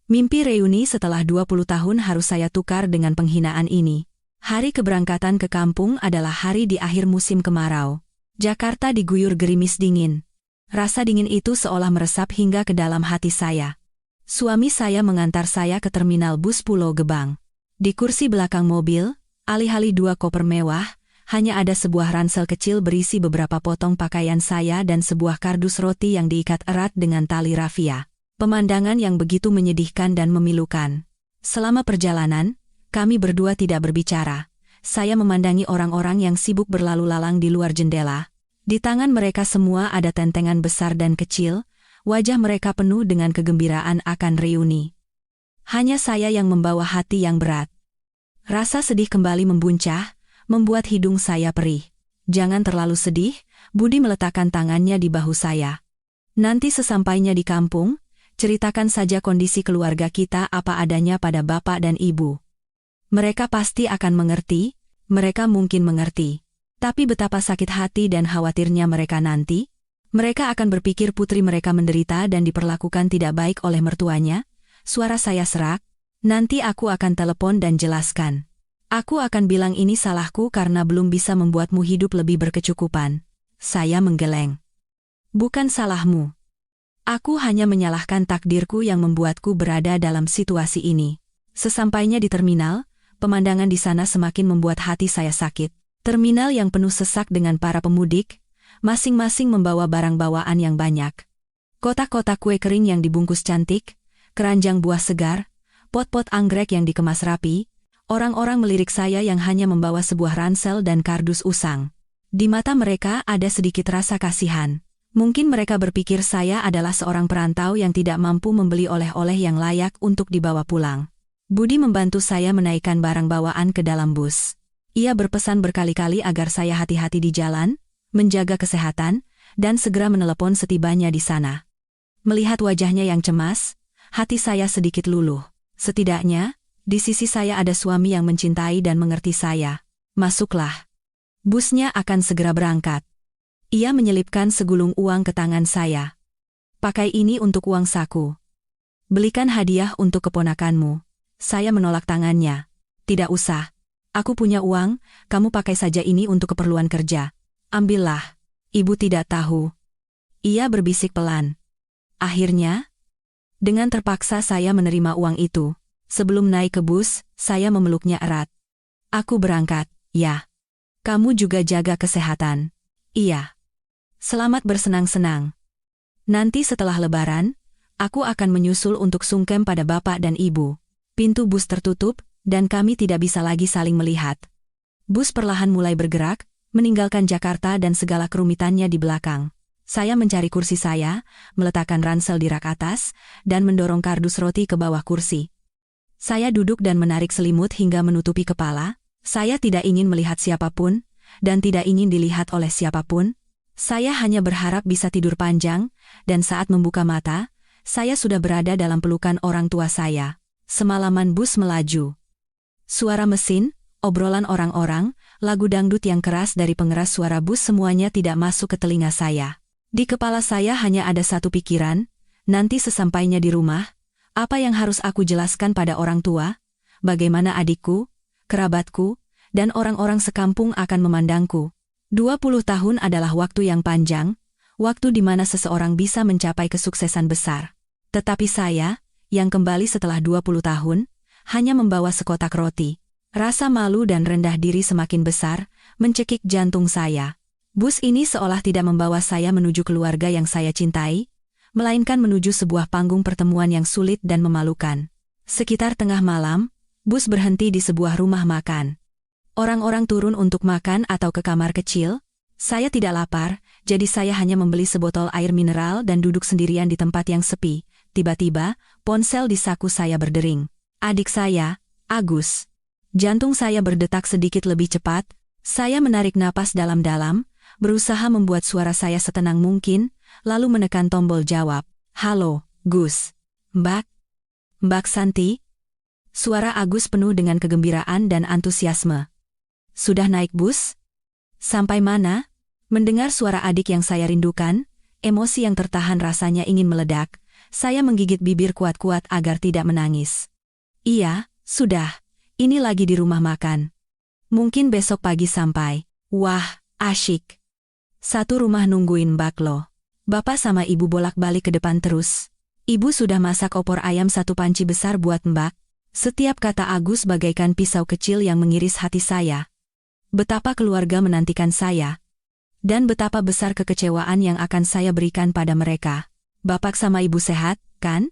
Mimpi reuni setelah 20 tahun harus saya tukar dengan penghinaan ini. Hari keberangkatan ke kampung adalah hari di akhir musim kemarau. Jakarta diguyur gerimis dingin. Rasa dingin itu seolah meresap hingga ke dalam hati saya. Suami saya mengantar saya ke terminal bus Pulau Gebang. Di kursi belakang mobil, alih-alih 2 koper mewah, hanya ada sebuah ransel kecil berisi beberapa potong pakaian saya dan sebuah kardus roti yang diikat erat dengan tali rafia. Pemandangan yang begitu menyedihkan dan memilukan. Selama perjalanan, kami berdua tidak berbicara. Saya memandangi orang-orang yang sibuk berlalu lalang di luar jendela. Di tangan mereka semua ada tentengan besar dan kecil, wajah mereka penuh dengan kegembiraan akan reuni. Hanya saya yang membawa hati yang berat. Rasa sedih kembali membuncah, membuat hidung saya perih. "Jangan terlalu sedih," Budi meletakkan tangannya di bahu saya. "Nanti sesampainya di kampung, ceritakan saja kondisi keluarga kita apa adanya pada bapak dan ibu. Mereka pasti akan mengerti, mereka mungkin mengerti. Tapi betapa sakit hati dan khawatirnya mereka nanti. Mereka akan berpikir putri mereka menderita dan diperlakukan tidak baik oleh mertuanya." Suara saya serak. "Nanti aku akan telepon dan jelaskan. Aku akan bilang ini salahku karena belum bisa membuatmu hidup lebih berkecukupan." Saya menggeleng. "Bukan salahmu. Aku hanya menyalahkan takdirku yang membuatku berada dalam situasi ini." Sesampainya di terminal, pemandangan di sana semakin membuat hati saya sakit. Terminal yang penuh sesak dengan para pemudik, masing-masing membawa barang bawaan yang banyak. Kotak-kotak kue kering yang dibungkus cantik, keranjang buah segar, pot-pot anggrek yang dikemas rapi. Orang-orang melirik saya yang hanya membawa sebuah ransel dan kardus usang. Di mata mereka ada sedikit rasa kasihan. Mungkin mereka berpikir saya adalah seorang perantau yang tidak mampu membeli oleh-oleh yang layak untuk dibawa pulang. Budi membantu saya menaikkan barang bawaan ke dalam bus. Ia berpesan berkali-kali agar saya hati-hati di jalan, menjaga kesehatan, dan segera menelepon setibanya di sana. Melihat wajahnya yang cemas, hati saya sedikit luluh. Setidaknya, di sisi saya ada suami yang mencintai dan mengerti saya. "Masuklah. Busnya akan segera berangkat." Ia menyelipkan segulung uang ke tangan saya. "Pakai ini untuk uang saku. Belikan hadiah untuk keponakanmu." Saya menolak tangannya. "Tidak usah. Aku punya uang, kamu pakai saja ini untuk keperluan kerja. Ambillah. Ibu tidak tahu." Ia berbisik pelan. Akhirnya, dengan terpaksa saya menerima uang itu. Sebelum naik ke bus, saya memeluknya erat. "Aku berangkat, ya. Kamu juga jaga kesehatan." "Iya. Selamat bersenang-senang. Nanti setelah Lebaran, aku akan menyusul untuk sungkem pada bapak dan ibu." Pintu bus tertutup, dan kami tidak bisa lagi saling melihat. Bus perlahan mulai bergerak, meninggalkan Jakarta dan segala kerumitannya di belakang. Saya mencari kursi saya, meletakkan ransel di rak atas, dan mendorong kardus roti ke bawah kursi. Saya duduk dan menarik selimut hingga menutupi kepala. Saya tidak ingin melihat siapapun, dan tidak ingin dilihat oleh siapapun. Saya hanya berharap bisa tidur panjang, dan saat membuka mata, saya sudah berada dalam pelukan orang tua saya. Semalaman bus melaju. Suara mesin, obrolan orang-orang, lagu dangdut yang keras dari pengeras suara bus semuanya tidak masuk ke telinga saya. Di kepala saya hanya ada satu pikiran, nanti sesampainya di rumah, apa yang harus aku jelaskan pada orang tua? Bagaimana adikku, kerabatku, dan orang-orang sekampung akan memandangku? 20 tahun adalah waktu yang panjang, waktu di mana seseorang bisa mencapai kesuksesan besar. Tetapi saya, yang kembali setelah 20 tahun, hanya membawa sekotak roti. Rasa malu dan rendah diri semakin besar, mencekik jantung saya. Bus ini seolah tidak membawa saya menuju keluarga yang saya cintai, melainkan menuju sebuah panggung pertemuan yang sulit dan memalukan. Sekitar tengah malam, bus berhenti di sebuah rumah makan. Orang-orang turun untuk makan atau ke kamar kecil. Saya tidak lapar, jadi saya hanya membeli sebotol air mineral dan duduk sendirian di tempat yang sepi. Tiba-tiba, ponsel di saku saya berdering. Adik saya, Agus. Jantung saya berdetak sedikit lebih cepat. Saya menarik napas dalam-dalam, berusaha membuat suara saya setenang mungkin, lalu menekan tombol jawab. Halo, Gus. Mbak? Mbak Santi? Suara Agus penuh dengan kegembiraan dan antusiasme. Sudah naik bus? Sampai mana? Mendengar suara adik yang saya rindukan, emosi yang tertahan rasanya ingin meledak. Saya menggigit bibir kuat-kuat agar tidak menangis. Iya, sudah. Ini lagi di rumah makan. Mungkin besok pagi sampai. Wah, asyik. Satu rumah nungguin Mbak lo. Bapak sama ibu bolak-balik ke depan terus. Ibu sudah masak opor ayam satu panci besar buat Mbak. Setiap kata Agus bagaikan pisau kecil yang mengiris hati saya. Betapa keluarga menantikan saya. Dan betapa besar kekecewaan yang akan saya berikan pada mereka. Bapak sama ibu sehat, kan?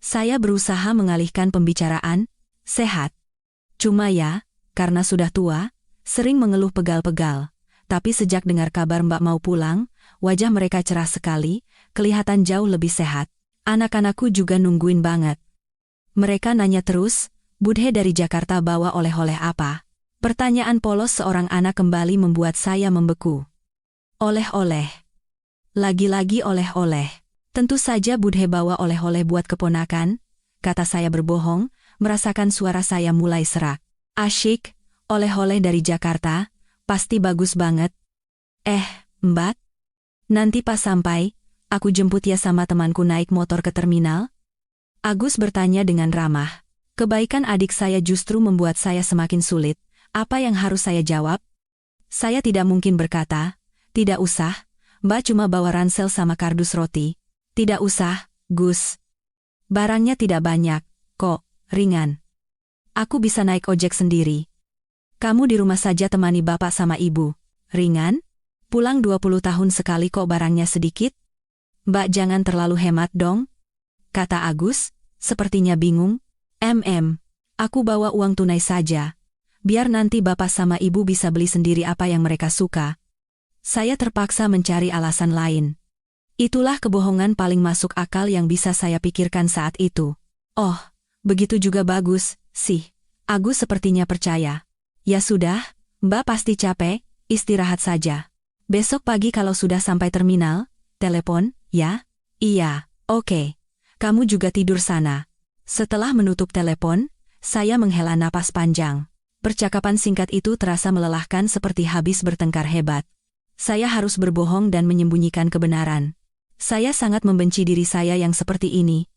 Saya berusaha mengalihkan pembicaraan. Sehat. Cuma ya, karena sudah tua, sering mengeluh pegal-pegal. Tapi sejak dengar kabar Mbak mau pulang, wajah mereka cerah sekali, kelihatan jauh lebih sehat. Anak-anakku juga nungguin banget. Mereka nanya terus, Budhe dari Jakarta bawa oleh-oleh apa? Pertanyaan polos seorang anak kembali membuat saya membeku. Oleh-oleh. Lagi-lagi oleh-oleh. Tentu saja Budhe bawa oleh-oleh buat keponakan, kata saya berbohong, merasakan suara saya mulai serak. Asyik, oleh-oleh dari Jakarta, pasti bagus banget. Mbak? Nanti pas sampai, aku jemput ya sama temanku naik motor ke terminal? Agus bertanya dengan ramah. Kebaikan adik saya justru membuat saya semakin sulit. Apa yang harus saya jawab? Saya tidak mungkin berkata, tidak usah, Mbak cuma bawa ransel sama kardus roti. Tidak usah, Gus. Barangnya tidak banyak, kok, ringan. Aku bisa naik ojek sendiri. Kamu di rumah saja temani bapak sama ibu. Ringan? Pulang 20 tahun sekali kok barangnya sedikit? Mbak jangan terlalu hemat dong, kata Agus, sepertinya bingung. Aku bawa uang tunai saja. Biar nanti bapak sama ibu bisa beli sendiri apa yang mereka suka. Saya terpaksa mencari alasan lain. Itulah kebohongan paling masuk akal yang bisa saya pikirkan saat itu. Oh, begitu juga bagus, sih. Agus sepertinya percaya. Ya sudah, Mbak pasti capek, istirahat saja. Besok pagi kalau sudah sampai terminal, telepon, ya? Iya, oke. Kamu juga tidur sana. Setelah menutup telepon, saya menghela napas panjang. Percakapan singkat itu terasa melelahkan seperti habis bertengkar hebat. Saya harus berbohong dan menyembunyikan kebenaran. Saya sangat membenci diri saya yang seperti ini.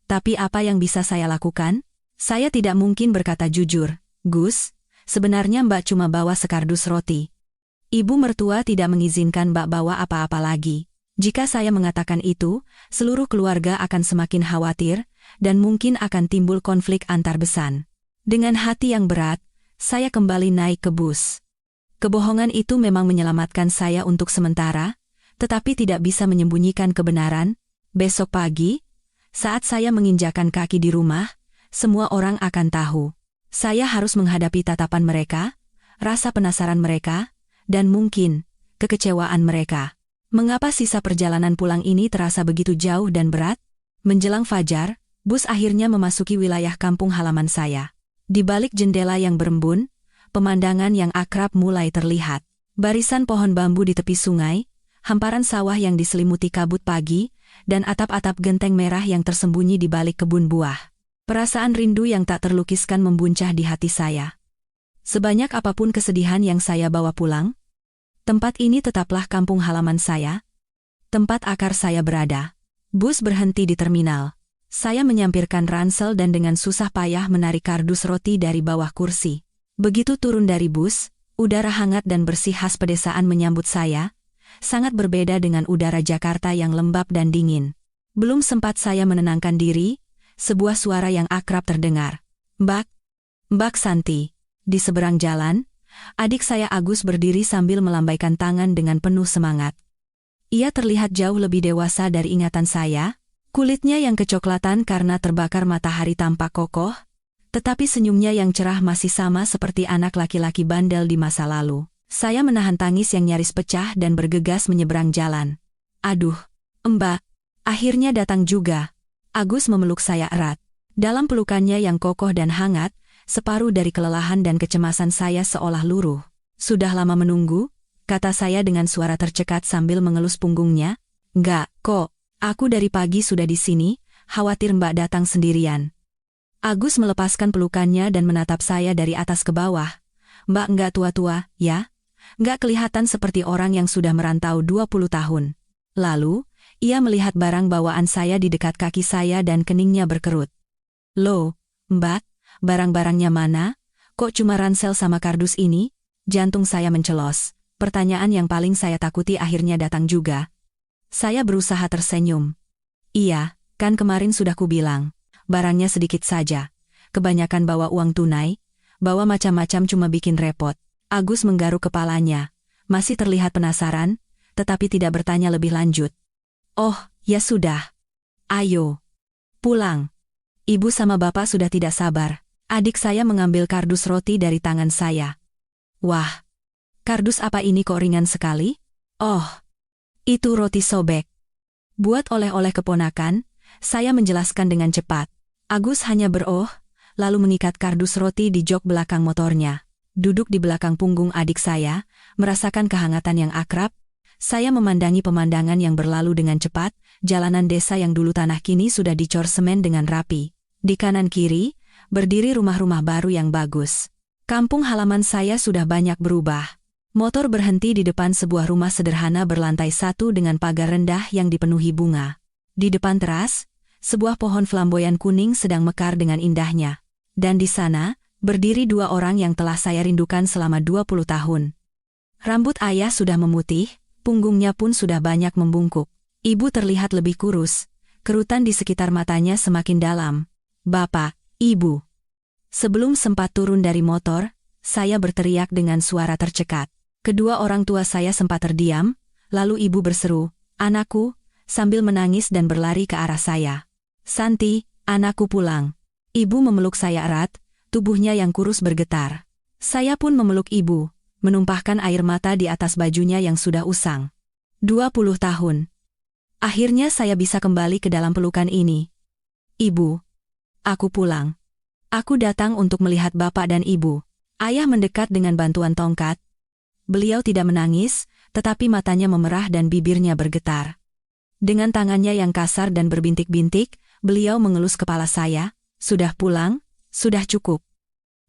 Tapi apa yang bisa saya lakukan? Saya tidak mungkin berkata jujur. Gus, sebenarnya Mbak cuma bawa sekardus roti. Ibu mertua tidak mengizinkan Mbak bawa apa-apa lagi. Jika saya mengatakan itu, seluruh keluarga akan semakin khawatir, dan mungkin akan timbul konflik antar besan. Dengan hati yang berat, saya kembali naik ke bus. Kebohongan itu memang menyelamatkan saya untuk sementara, tetapi tidak bisa menyembunyikan kebenaran. Besok pagi, saat saya menginjakan kaki di rumah, semua orang akan tahu. Saya harus menghadapi tatapan mereka, rasa penasaran mereka, dan mungkin kekecewaan mereka. Mengapa sisa perjalanan pulang ini terasa begitu jauh dan berat? Menjelang fajar, bus akhirnya memasuki wilayah kampung halaman saya. Di balik jendela yang berembun, pemandangan yang akrab mulai terlihat. Barisan pohon bambu di tepi sungai, hamparan sawah yang diselimuti kabut pagi, dan atap-atap genteng merah yang tersembunyi di balik kebun buah. Perasaan rindu yang tak terlukiskan membuncah di hati saya. Sebanyak apapun kesedihan yang saya bawa pulang, tempat ini tetaplah kampung halaman saya, tempat akar saya berada. Bus berhenti di terminal. Saya menyampirkan ransel dan dengan susah payah menarik kardus roti dari bawah kursi. Begitu turun dari bus, udara hangat dan bersih khas pedesaan menyambut saya. sangat berbeda dengan udara Jakarta yang lembab dan dingin. Belum sempat saya menenangkan diri, sebuah suara yang akrab terdengar. Mbak Santi. Di seberang jalan, adik saya Agus berdiri sambil melambaikan tangan dengan penuh semangat. Ia terlihat jauh lebih dewasa dari ingatan saya, kulitnya yang kecoklatan karena terbakar matahari tampak kokoh, tetapi senyumnya yang cerah masih sama seperti anak laki-laki bandel di masa lalu. Saya menahan tangis yang nyaris pecah dan bergegas menyeberang jalan. Aduh, Mbak, akhirnya datang juga. Agus memeluk saya erat. Dalam pelukannya yang kokoh dan hangat, separuh dari kelelahan dan kecemasan saya seolah luruh. Sudah lama menunggu, kata saya dengan suara tercekat sambil mengelus punggungnya. Enggak, kok, aku dari pagi sudah di sini, khawatir Mbak datang sendirian. Agus melepaskan pelukannya dan menatap saya dari atas ke bawah. Mbak enggak tua-tua, ya? Enggak kelihatan seperti orang yang sudah merantau 20 tahun. Lalu, ia melihat barang bawaan saya di dekat kaki saya dan keningnya berkerut. Loh, Mbak, barang-barangnya mana? Kok cuma ransel sama kardus ini? Jantung saya mencelos. Pertanyaan yang paling saya takuti akhirnya datang juga. Saya berusaha tersenyum. Iya, kan kemarin sudah kubilang. Barangnya sedikit saja. Kebanyakan bawa uang tunai, bawa macam-macam cuma bikin repot. Agus menggaruk kepalanya. Masih terlihat penasaran, tetapi tidak bertanya lebih lanjut. Oh, ya sudah. Ayo. Pulang. Ibu sama bapak sudah tidak sabar. Adik saya mengambil kardus roti dari tangan saya. Wah, kardus apa ini kok ringan sekali? Oh, itu roti sobek. Buat oleh-oleh keponakan, saya menjelaskan dengan cepat. Agus hanya beroh, lalu mengikat kardus roti di jok belakang motornya. Duduk di belakang punggung adik saya, merasakan kehangatan yang akrab. Saya memandangi pemandangan yang berlalu dengan cepat, jalanan desa yang dulu tanah kini sudah dicor semen dengan rapi. Di kanan kiri, berdiri rumah-rumah baru yang bagus. Kampung halaman saya sudah banyak berubah. Motor berhenti di depan sebuah rumah sederhana berlantai 1 dengan pagar rendah yang dipenuhi bunga. Di depan teras, sebuah pohon flamboyan kuning sedang mekar dengan indahnya. Dan di sana, berdiri 2 orang yang telah saya rindukan selama 20 tahun. Rambut ayah sudah memutih, punggungnya pun sudah banyak membungkuk. Ibu terlihat lebih kurus, kerutan di sekitar matanya semakin dalam. Bapak, Ibu. Sebelum sempat turun dari motor, saya berteriak dengan suara tercekat. Kedua orang tua saya sempat terdiam, lalu ibu berseru, "Anakku," sambil menangis dan berlari ke arah saya. "Santi, anakku pulang." Ibu memeluk saya erat, tubuhnya yang kurus bergetar. Saya pun memeluk ibu, menumpahkan air mata di atas bajunya yang sudah usang. 20 tahun. Akhirnya saya bisa kembali ke dalam pelukan ini. Ibu. Aku pulang. Aku datang untuk melihat bapak dan ibu. Ayah mendekat dengan bantuan tongkat. Beliau tidak menangis, tetapi matanya memerah dan bibirnya bergetar. Dengan tangannya yang kasar dan berbintik-bintik, beliau mengelus kepala saya. Sudah pulang? Sudah cukup.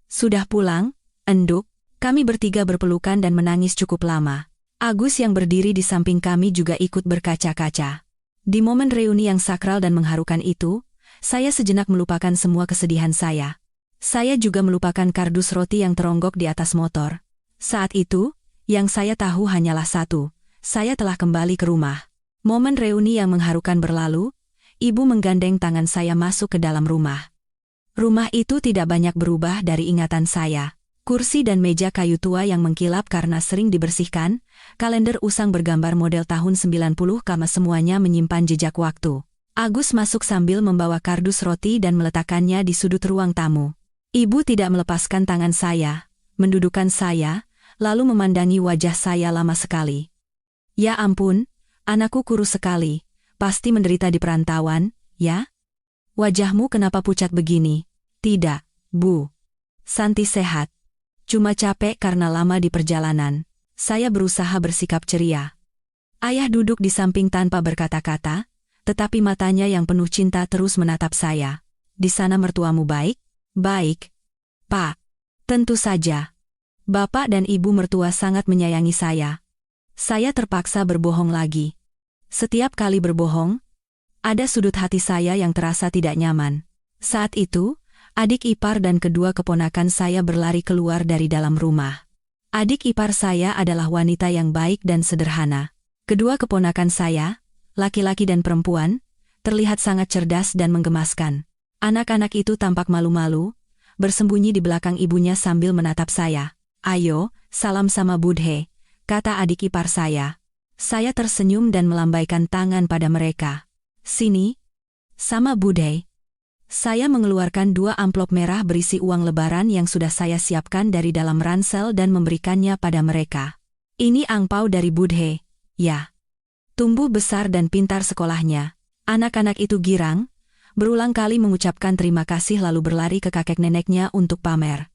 Sudah pulang? Enduk. Kami bertiga berpelukan dan menangis cukup lama. Agus yang berdiri di samping kami juga ikut berkaca-kaca. Di momen reuni yang sakral dan mengharukan itu, saya sejenak melupakan semua kesedihan saya. Saya juga melupakan kardus roti yang teronggok di atas motor. Saat itu, yang saya tahu hanyalah satu, saya telah kembali ke rumah. Momen reuni yang mengharukan berlalu, ibu menggandeng tangan saya masuk ke dalam rumah. Rumah itu tidak banyak berubah dari ingatan saya. Kursi dan meja kayu tua yang mengkilap karena sering dibersihkan, kalender usang bergambar model tahun 90 kama semuanya menyimpan jejak waktu. Agus masuk sambil membawa kardus roti dan meletakkannya di sudut ruang tamu. Ibu tidak melepaskan tangan saya, mendudukan saya, lalu memandangi wajah saya lama sekali. Ya ampun, anakku kurus sekali, pasti menderita di perantauan, ya? Wajahmu kenapa pucat begini? Tidak, Bu. Santi sehat. Cuma capek karena lama di perjalanan. Saya berusaha bersikap ceria. Ayah duduk di samping tanpa berkata-kata, tetapi matanya yang penuh cinta terus menatap saya. Di sana mertuamu baik? Baik. Pak. Tentu saja. Bapak dan ibu mertua sangat menyayangi saya. Saya terpaksa berbohong lagi. Setiap kali berbohong, ada sudut hati saya yang terasa tidak nyaman. Saat itu, adik ipar dan kedua keponakan saya berlari keluar dari dalam rumah. Adik ipar saya adalah wanita yang baik dan sederhana. Kedua keponakan saya, laki-laki dan perempuan, terlihat sangat cerdas dan menggemaskan. Anak-anak itu tampak malu-malu, bersembunyi di belakang ibunya sambil menatap saya. "Ayo, salam sama Budhe," kata adik ipar saya. Saya tersenyum dan melambaikan tangan pada mereka. "Sini, sama Budhe." Saya mengeluarkan 2 amplop merah berisi uang lebaran yang sudah saya siapkan dari dalam ransel dan memberikannya pada mereka. "Ini angpau dari Budhe, ya. Tumbuh besar dan pintar sekolahnya." Anak-anak itu girang, berulang kali mengucapkan terima kasih lalu berlari ke kakek neneknya untuk pamer.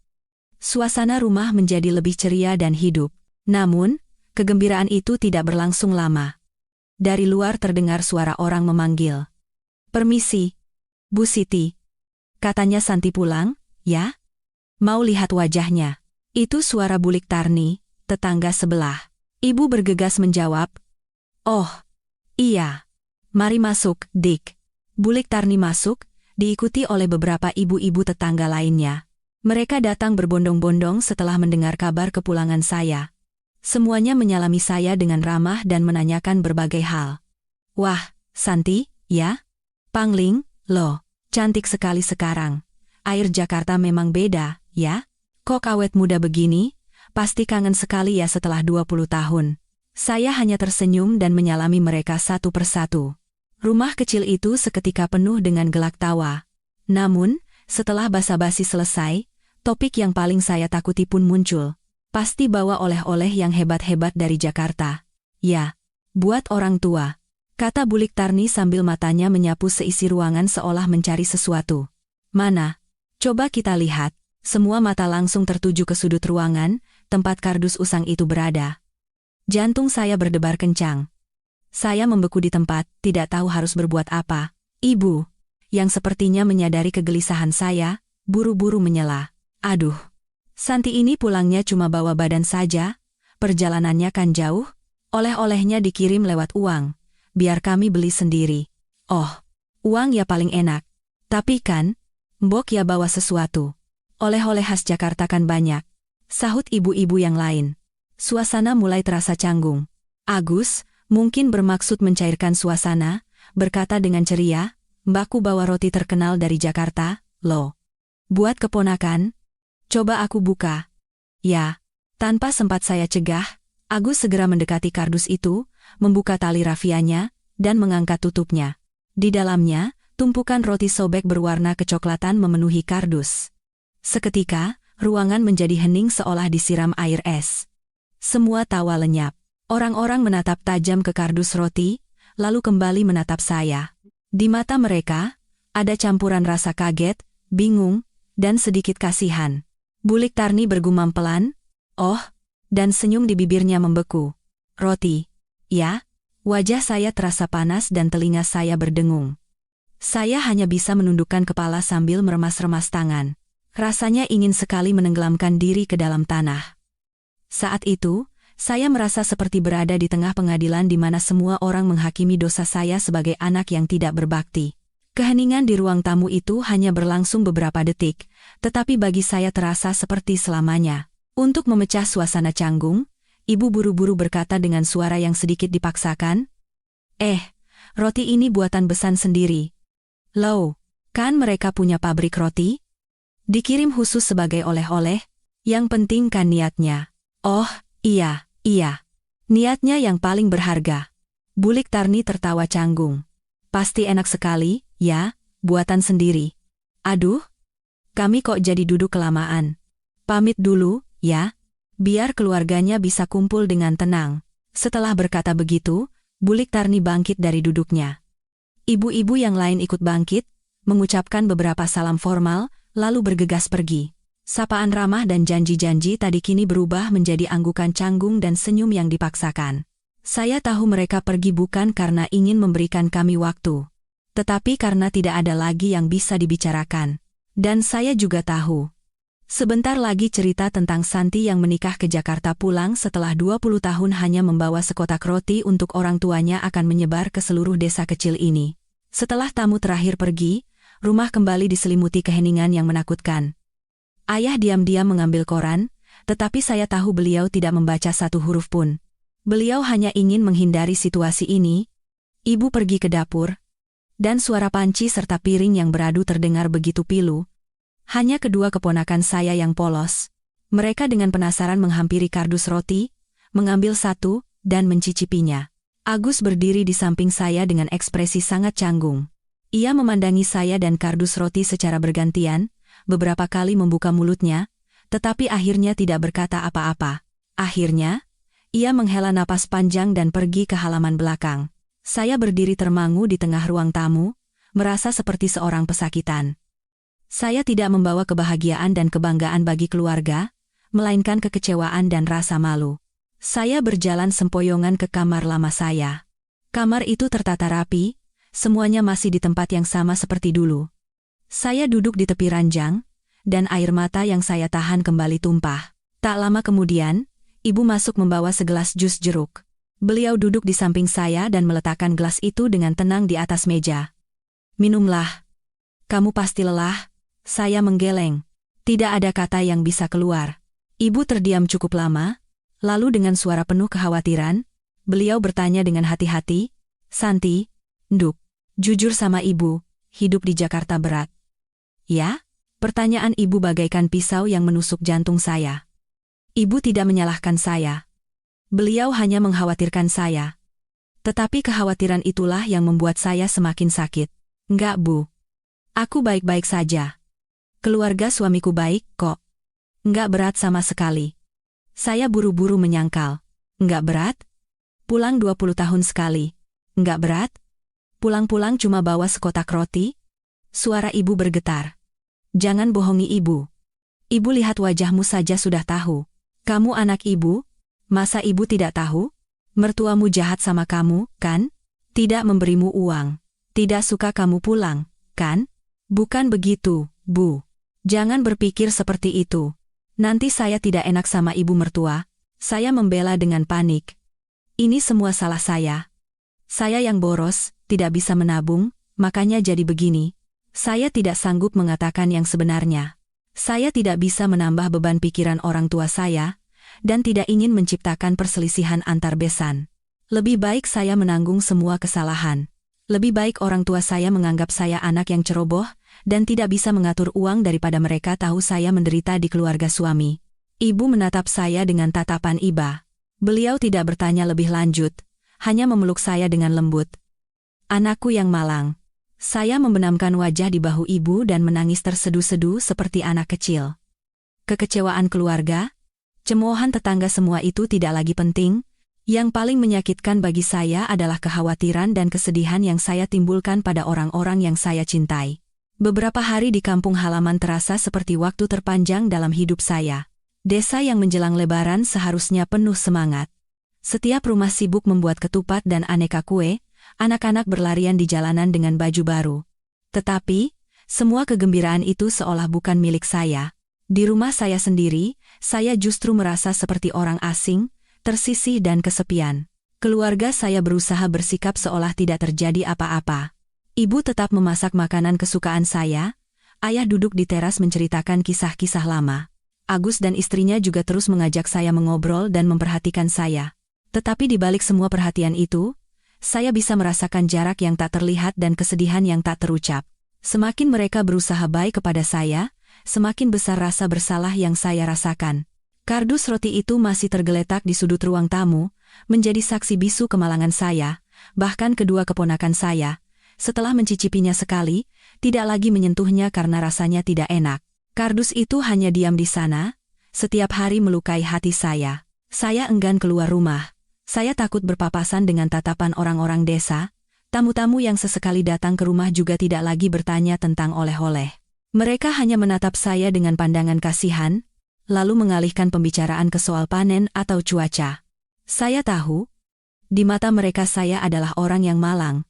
Suasana rumah menjadi lebih ceria dan hidup. Namun, kegembiraan itu tidak berlangsung lama. Dari luar terdengar suara orang memanggil. "Permisi, Bu Siti," katanya. "Santi pulang, ya? Mau lihat wajahnya." Itu suara Bulik Tarni, tetangga sebelah. Ibu bergegas menjawab, "Oh, iya. Mari masuk, Dik." Bulik Tarni masuk, diikuti oleh beberapa ibu-ibu tetangga lainnya. Mereka datang berbondong-bondong setelah mendengar kabar kepulangan saya. Semuanya menyalami saya dengan ramah dan menanyakan berbagai hal. "Wah, Santi, ya? Pangling, loh, cantik sekali sekarang. Air Jakarta memang beda, ya? Kok awet muda begini? Pasti kangen sekali ya setelah 20 tahun. Saya hanya tersenyum dan menyalami mereka satu persatu. Rumah kecil itu seketika penuh dengan gelak tawa. Namun, setelah basa-basi selesai, topik yang paling saya takuti pun muncul. Pasti bawa oleh-oleh yang hebat-hebat dari Jakarta. "Ya, buat orang tua," kata Bulik Tarni sambil matanya menyapu seisi ruangan seolah mencari sesuatu. "Mana? Coba kita lihat." Semua mata langsung tertuju ke sudut ruangan, tempat kardus usang itu berada. Jantung saya berdebar kencang. Saya membeku di tempat, tidak tahu harus berbuat apa. Ibu, yang sepertinya menyadari kegelisahan saya, buru-buru menyela. "Aduh, Santi ini pulangnya cuma bawa badan saja, perjalanannya kan jauh, oleh-olehnya dikirim lewat uang, biar kami beli sendiri." "Oh, uang ya paling enak. Tapi kan, Mbok ya bawa sesuatu. Oleh-oleh khas Jakarta kan banyak," sahut ibu-ibu yang lain. Suasana mulai terasa canggung. Agus, mungkin bermaksud mencairkan suasana, berkata dengan ceria, "Mbakku bawa roti terkenal dari Jakarta, loh. Buat keponakan. Coba aku buka." Ya, tanpa sempat saya cegah, Agus segera mendekati kardus itu, membuka tali rafianya, dan mengangkat tutupnya. Di dalamnya, tumpukan roti sobek berwarna kecoklatan memenuhi kardus. Seketika, ruangan menjadi hening seolah disiram air es. Semua tawa lenyap. Orang-orang menatap tajam ke kardus roti, lalu kembali menatap saya. Di mata mereka, ada campuran rasa kaget, bingung, dan sedikit kasihan. Bulik Tarni bergumam pelan, "Oh," dan senyum di bibirnya membeku. "Roti, ya?" Wajah saya terasa panas dan telinga saya berdengung. Saya hanya bisa menundukkan kepala sambil meremas-remas tangan. Rasanya ingin sekali menenggelamkan diri ke dalam tanah. Saat itu, saya merasa seperti berada di tengah pengadilan di mana semua orang menghakimi dosa saya sebagai anak yang tidak berbakti. Keheningan di ruang tamu itu hanya berlangsung beberapa detik, tetapi bagi saya terasa seperti selamanya. Untuk memecah suasana canggung, ibu buru-buru berkata dengan suara yang sedikit dipaksakan, Roti ini buatan Besan sendiri. Loh, kan mereka punya pabrik roti? Dikirim khusus sebagai oleh-oleh, yang penting kan niatnya." "Oh, iya. Niatnya yang paling berharga." Bulik Tarni tertawa canggung. "Pasti enak sekali, ya, buatan sendiri. Aduh, kami kok jadi duduk kelamaan. Pamit dulu, ya, biar keluarganya bisa kumpul dengan tenang." Setelah berkata begitu, Bulik Tarni bangkit dari duduknya. Ibu-ibu yang lain ikut bangkit, mengucapkan beberapa salam formal, lalu bergegas pergi. Sapaan ramah dan janji-janji tadi kini berubah menjadi anggukan canggung dan senyum yang dipaksakan. Saya tahu mereka pergi bukan karena ingin memberikan kami waktu, tetapi karena tidak ada lagi yang bisa dibicarakan. Dan saya juga tahu, sebentar lagi cerita tentang Santi yang menikah ke Jakarta pulang setelah 20 tahun hanya membawa sekotak roti untuk orang tuanya akan menyebar ke seluruh desa kecil ini. Setelah tamu terakhir pergi, rumah kembali diselimuti keheningan yang menakutkan. Ayah diam-diam mengambil koran, tetapi saya tahu beliau tidak membaca satu huruf pun. Beliau hanya ingin menghindari situasi ini. Ibu pergi ke dapur, dan suara panci serta piring yang beradu terdengar begitu pilu. Hanya kedua keponakan saya yang polos. Mereka dengan penasaran menghampiri kardus roti, mengambil satu, dan mencicipinya. Agus berdiri di samping saya dengan ekspresi sangat canggung. Ia memandangi saya dan kardus roti secara bergantian, beberapa kali membuka mulutnya, tetapi akhirnya tidak berkata apa-apa. Akhirnya, ia menghela napas panjang dan pergi ke halaman belakang. Saya berdiri termangu di tengah ruang tamu, merasa seperti seorang pesakitan. Saya tidak membawa kebahagiaan dan kebanggaan bagi keluarga, melainkan kekecewaan dan rasa malu. Saya berjalan sempoyongan ke kamar lama saya. Kamar itu tertata rapi, semuanya masih di tempat yang sama seperti dulu. Saya duduk di tepi ranjang, dan air mata yang saya tahan kembali tumpah. Tak lama kemudian, ibu masuk membawa segelas jus jeruk. Beliau duduk di samping saya dan meletakkan gelas itu dengan tenang di atas meja. "Minumlah. Kamu pasti lelah." Saya menggeleng. Tidak ada kata yang bisa keluar. Ibu terdiam cukup lama, lalu dengan suara penuh kekhawatiran, beliau bertanya dengan hati-hati, "Santi, Nduk, jujur sama ibu, hidup di Jakarta berat." "Ya?" Pertanyaan ibu bagaikan pisau yang menusuk jantung saya. Ibu tidak menyalahkan saya. Beliau hanya mengkhawatirkan saya. Tetapi kekhawatiran itulah yang membuat saya semakin sakit. "Enggak, Bu. Aku baik-baik saja. Keluarga suamiku baik, kok. Enggak berat sama sekali." Saya buru-buru menyangkal. "Enggak berat? Pulang 20 tahun sekali. Enggak berat? Pulang-pulang cuma bawa sekotak roti?" Suara ibu bergetar. "Jangan bohongi ibu. Ibu lihat wajahmu saja sudah tahu. Kamu anak ibu? Masa ibu tidak tahu? Mertuamu jahat sama kamu, kan? Tidak memberimu uang. Tidak suka kamu pulang, kan? Bukan begitu, Bu. Jangan berpikir seperti itu. Nanti saya tidak enak sama ibu mertua." Saya membela dengan panik. "Ini semua salah saya. Saya yang boros, tidak bisa menabung, makanya jadi begini." Saya tidak sanggup mengatakan yang sebenarnya. Saya tidak bisa menambah beban pikiran orang tua saya, dan tidak ingin menciptakan perselisihan antar besan. Lebih baik saya menanggung semua kesalahan. Lebih baik orang tua saya menganggap saya anak yang ceroboh, dan tidak bisa mengatur uang daripada mereka tahu saya menderita di keluarga suami. Ibu menatap saya dengan tatapan iba. Beliau tidak bertanya lebih lanjut, hanya memeluk saya dengan lembut. "Anakku yang malang." Saya membenamkan wajah di bahu ibu dan menangis terseduh-seduh seperti anak kecil. Kekecewaan keluarga, cemoohan tetangga, semua itu tidak lagi penting. Yang paling menyakitkan bagi saya adalah kekhawatiran dan kesedihan yang saya timbulkan pada orang-orang yang saya cintai. Beberapa hari di kampung halaman terasa seperti waktu terpanjang dalam hidup saya. Desa yang menjelang Lebaran seharusnya penuh semangat. Setiap rumah sibuk membuat ketupat dan aneka kue, anak-anak berlarian di jalanan dengan baju baru. Tetapi, semua kegembiraan itu seolah bukan milik saya. Di rumah saya sendiri, saya justru merasa seperti orang asing, tersisih dan kesepian. Keluarga saya berusaha bersikap seolah tidak terjadi apa-apa. Ibu tetap memasak makanan kesukaan saya, ayah duduk di teras menceritakan kisah-kisah lama. Agus dan istrinya juga terus mengajak saya mengobrol dan memperhatikan saya. Tetapi di balik semua perhatian itu, saya bisa merasakan jarak yang tak terlihat dan kesedihan yang tak terucap. Semakin mereka berusaha baik kepada saya, semakin besar rasa bersalah yang saya rasakan. Kardus roti itu masih tergeletak di sudut ruang tamu, menjadi saksi bisu kemalangan saya. Bahkan kedua keponakan saya, setelah mencicipinya sekali, tidak lagi menyentuhnya karena rasanya tidak enak. Kardus itu hanya diam di sana, setiap hari melukai hati saya. Saya enggan keluar rumah. Saya takut berpapasan dengan tatapan orang-orang desa. Tamu-tamu yang sesekali datang ke rumah juga tidak lagi bertanya tentang oleh-oleh. Mereka hanya menatap saya dengan pandangan kasihan, lalu mengalihkan pembicaraan ke soal panen atau cuaca. Saya tahu, di mata mereka saya adalah orang yang malang.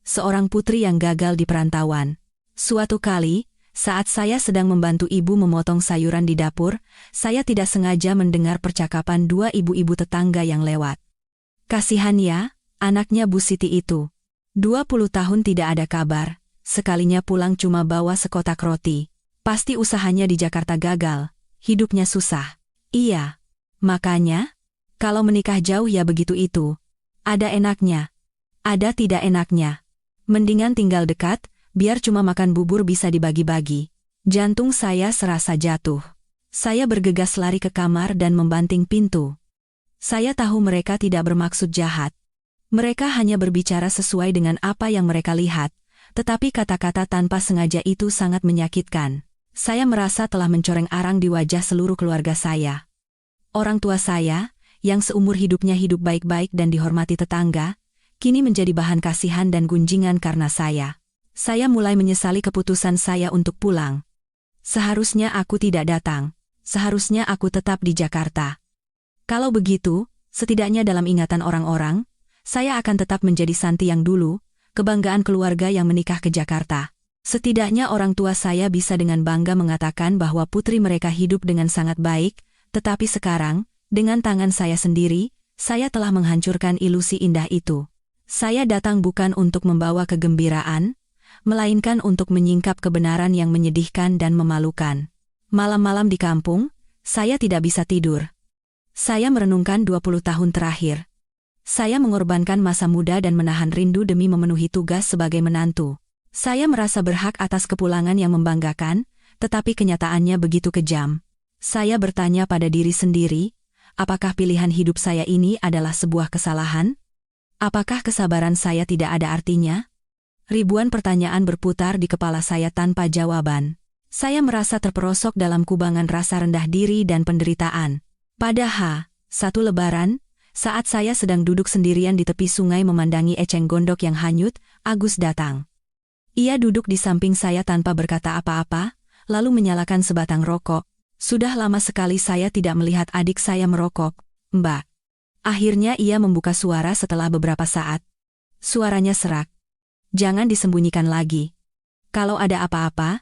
Seorang putri yang gagal di perantauan. Suatu kali, saat saya sedang membantu ibu memotong sayuran di dapur, saya tidak sengaja mendengar percakapan dua ibu-ibu tetangga yang lewat. "Kasihan ya, anaknya Bu Siti itu. 20 tahun tidak ada kabar, sekalinya pulang cuma bawa sekotak roti. Pasti usahanya di Jakarta gagal, hidupnya susah." "Iya. Makanya, Kalau menikah jauh ya begitu itu. Ada enaknya. Ada tidak enaknya. Mendingan tinggal dekat, biar cuma makan bubur bisa dibagi-bagi. Jantung saya serasa jatuh. Saya bergegas lari ke kamar dan membanting pintu. Saya tahu mereka tidak bermaksud jahat. Mereka hanya berbicara sesuai dengan apa yang mereka lihat, tetapi kata-kata tanpa sengaja itu sangat menyakitkan. Saya merasa telah mencoreng arang di wajah seluruh keluarga saya. Orang tua saya, yang seumur hidupnya hidup baik-baik dan dihormati tetangga, kini menjadi bahan kasihan dan gunjingan karena saya. Saya mulai menyesali keputusan saya untuk pulang. Seharusnya aku tidak datang. Seharusnya aku tetap di Jakarta. Kalau begitu, setidaknya dalam ingatan orang-orang, saya akan tetap menjadi Santi yang dulu, kebanggaan keluarga yang menikah ke Jakarta. Setidaknya orang tua saya bisa dengan bangga mengatakan bahwa putri mereka hidup dengan sangat baik, tetapi sekarang, dengan tangan saya sendiri, saya telah menghancurkan ilusi indah itu. Saya datang bukan untuk membawa kegembiraan, melainkan untuk menyingkap kebenaran yang menyedihkan dan memalukan. Malam-malam di kampung, saya tidak bisa tidur. Saya merenungkan 20 tahun terakhir. Saya mengorbankan masa muda dan menahan rindu demi memenuhi tugas sebagai menantu. Saya merasa berhak atas kepulangan yang membanggakan, tetapi kenyataannya begitu kejam. Saya bertanya pada diri sendiri, apakah pilihan hidup saya ini adalah sebuah kesalahan? Apakah kesabaran saya tidak ada artinya? Ribuan pertanyaan berputar di kepala saya tanpa jawaban. Saya merasa terperosok dalam kubangan rasa rendah diri dan penderitaan. Pada satu lebaran, saat saya sedang duduk sendirian di tepi sungai memandangi eceng gondok yang hanyut, Agus datang. Ia duduk di samping saya tanpa berkata apa-apa, lalu menyalakan sebatang rokok. Sudah lama sekali saya tidak melihat adik saya merokok, Mbak. Akhirnya ia membuka suara setelah beberapa saat. Suaranya serak. Jangan disembunyikan lagi. Kalau ada apa-apa,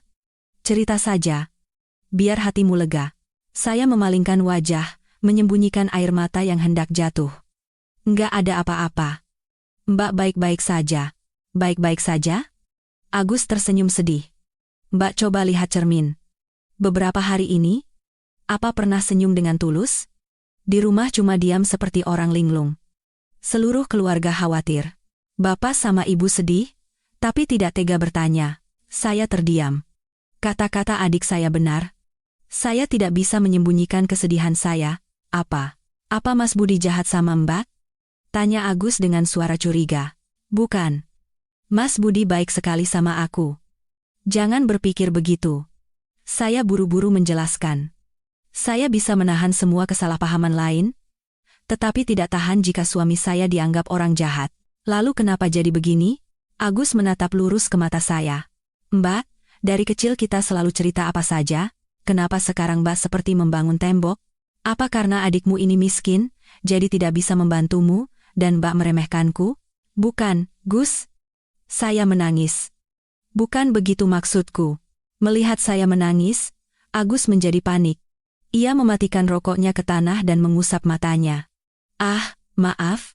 cerita saja. Biar hatimu lega. Saya memalingkan wajah, menyembunyikan air mata yang hendak jatuh. Enggak ada apa-apa. Mbak baik-baik saja. Baik-baik saja? Agus tersenyum sedih. Mbak coba lihat cermin. Beberapa hari ini, apa pernah senyum dengan tulus? Di rumah cuma diam seperti orang linglung. Seluruh keluarga khawatir. Bapak sama ibu sedih, tapi tidak tega bertanya. Saya terdiam. Kata-kata adik saya benar. Saya tidak bisa menyembunyikan kesedihan saya. Apa Mas Budi jahat sama Mbak? Tanya Agus dengan suara curiga. Bukan. Mas Budi baik sekali sama aku. Jangan berpikir begitu. Saya buru-buru menjelaskan. Saya bisa menahan semua kesalahpahaman lain, tetapi tidak tahan jika suami saya dianggap orang jahat. Lalu kenapa jadi begini? Agus menatap lurus ke mata saya. Mbak, dari kecil kita selalu cerita apa saja, kenapa sekarang Mbak seperti membangun tembok? Apa karena adikmu ini miskin, jadi tidak bisa membantumu, dan Mbak meremehkanku? Bukan, Gus. Saya menangis. Bukan begitu maksudku. Melihat saya menangis, Agus menjadi panik. Ia mematikan rokoknya ke tanah dan mengusap matanya. Maaf.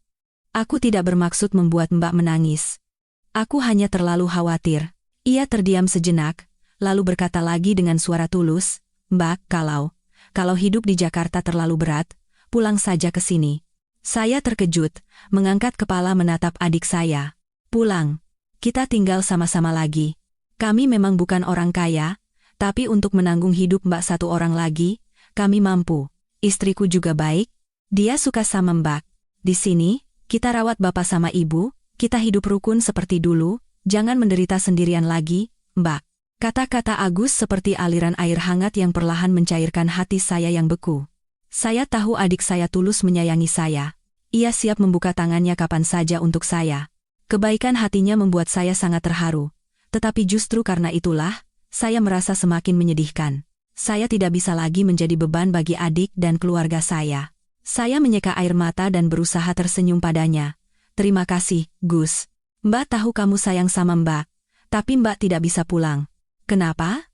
Aku tidak bermaksud membuat Mbak menangis. Aku hanya terlalu khawatir. Ia terdiam sejenak, lalu berkata lagi dengan suara tulus, Mbak, kalau hidup di Jakarta terlalu berat, pulang saja ke sini. Saya terkejut, mengangkat kepala menatap adik saya. Pulang. Kita tinggal sama-sama lagi. Kami memang bukan orang kaya, tapi untuk menanggung hidup Mbak satu orang lagi, kami mampu. Istriku juga baik. Dia suka sama Mbak. Di sini, kita rawat bapak sama ibu, kita hidup rukun seperti dulu, jangan menderita sendirian lagi, Mbak. Kata-kata Agus seperti aliran air hangat yang perlahan mencairkan hati saya yang beku. Saya tahu adik saya tulus menyayangi saya. Ia siap membuka tangannya kapan saja untuk saya. Kebaikan hatinya membuat saya sangat terharu. Tetapi justru karena itulah, saya merasa semakin menyedihkan. Saya tidak bisa lagi menjadi beban bagi adik dan keluarga saya. Saya menyeka air mata dan berusaha tersenyum padanya. Terima kasih, Gus. Mbak tahu kamu sayang sama Mbak, tapi Mbak tidak bisa pulang. Kenapa?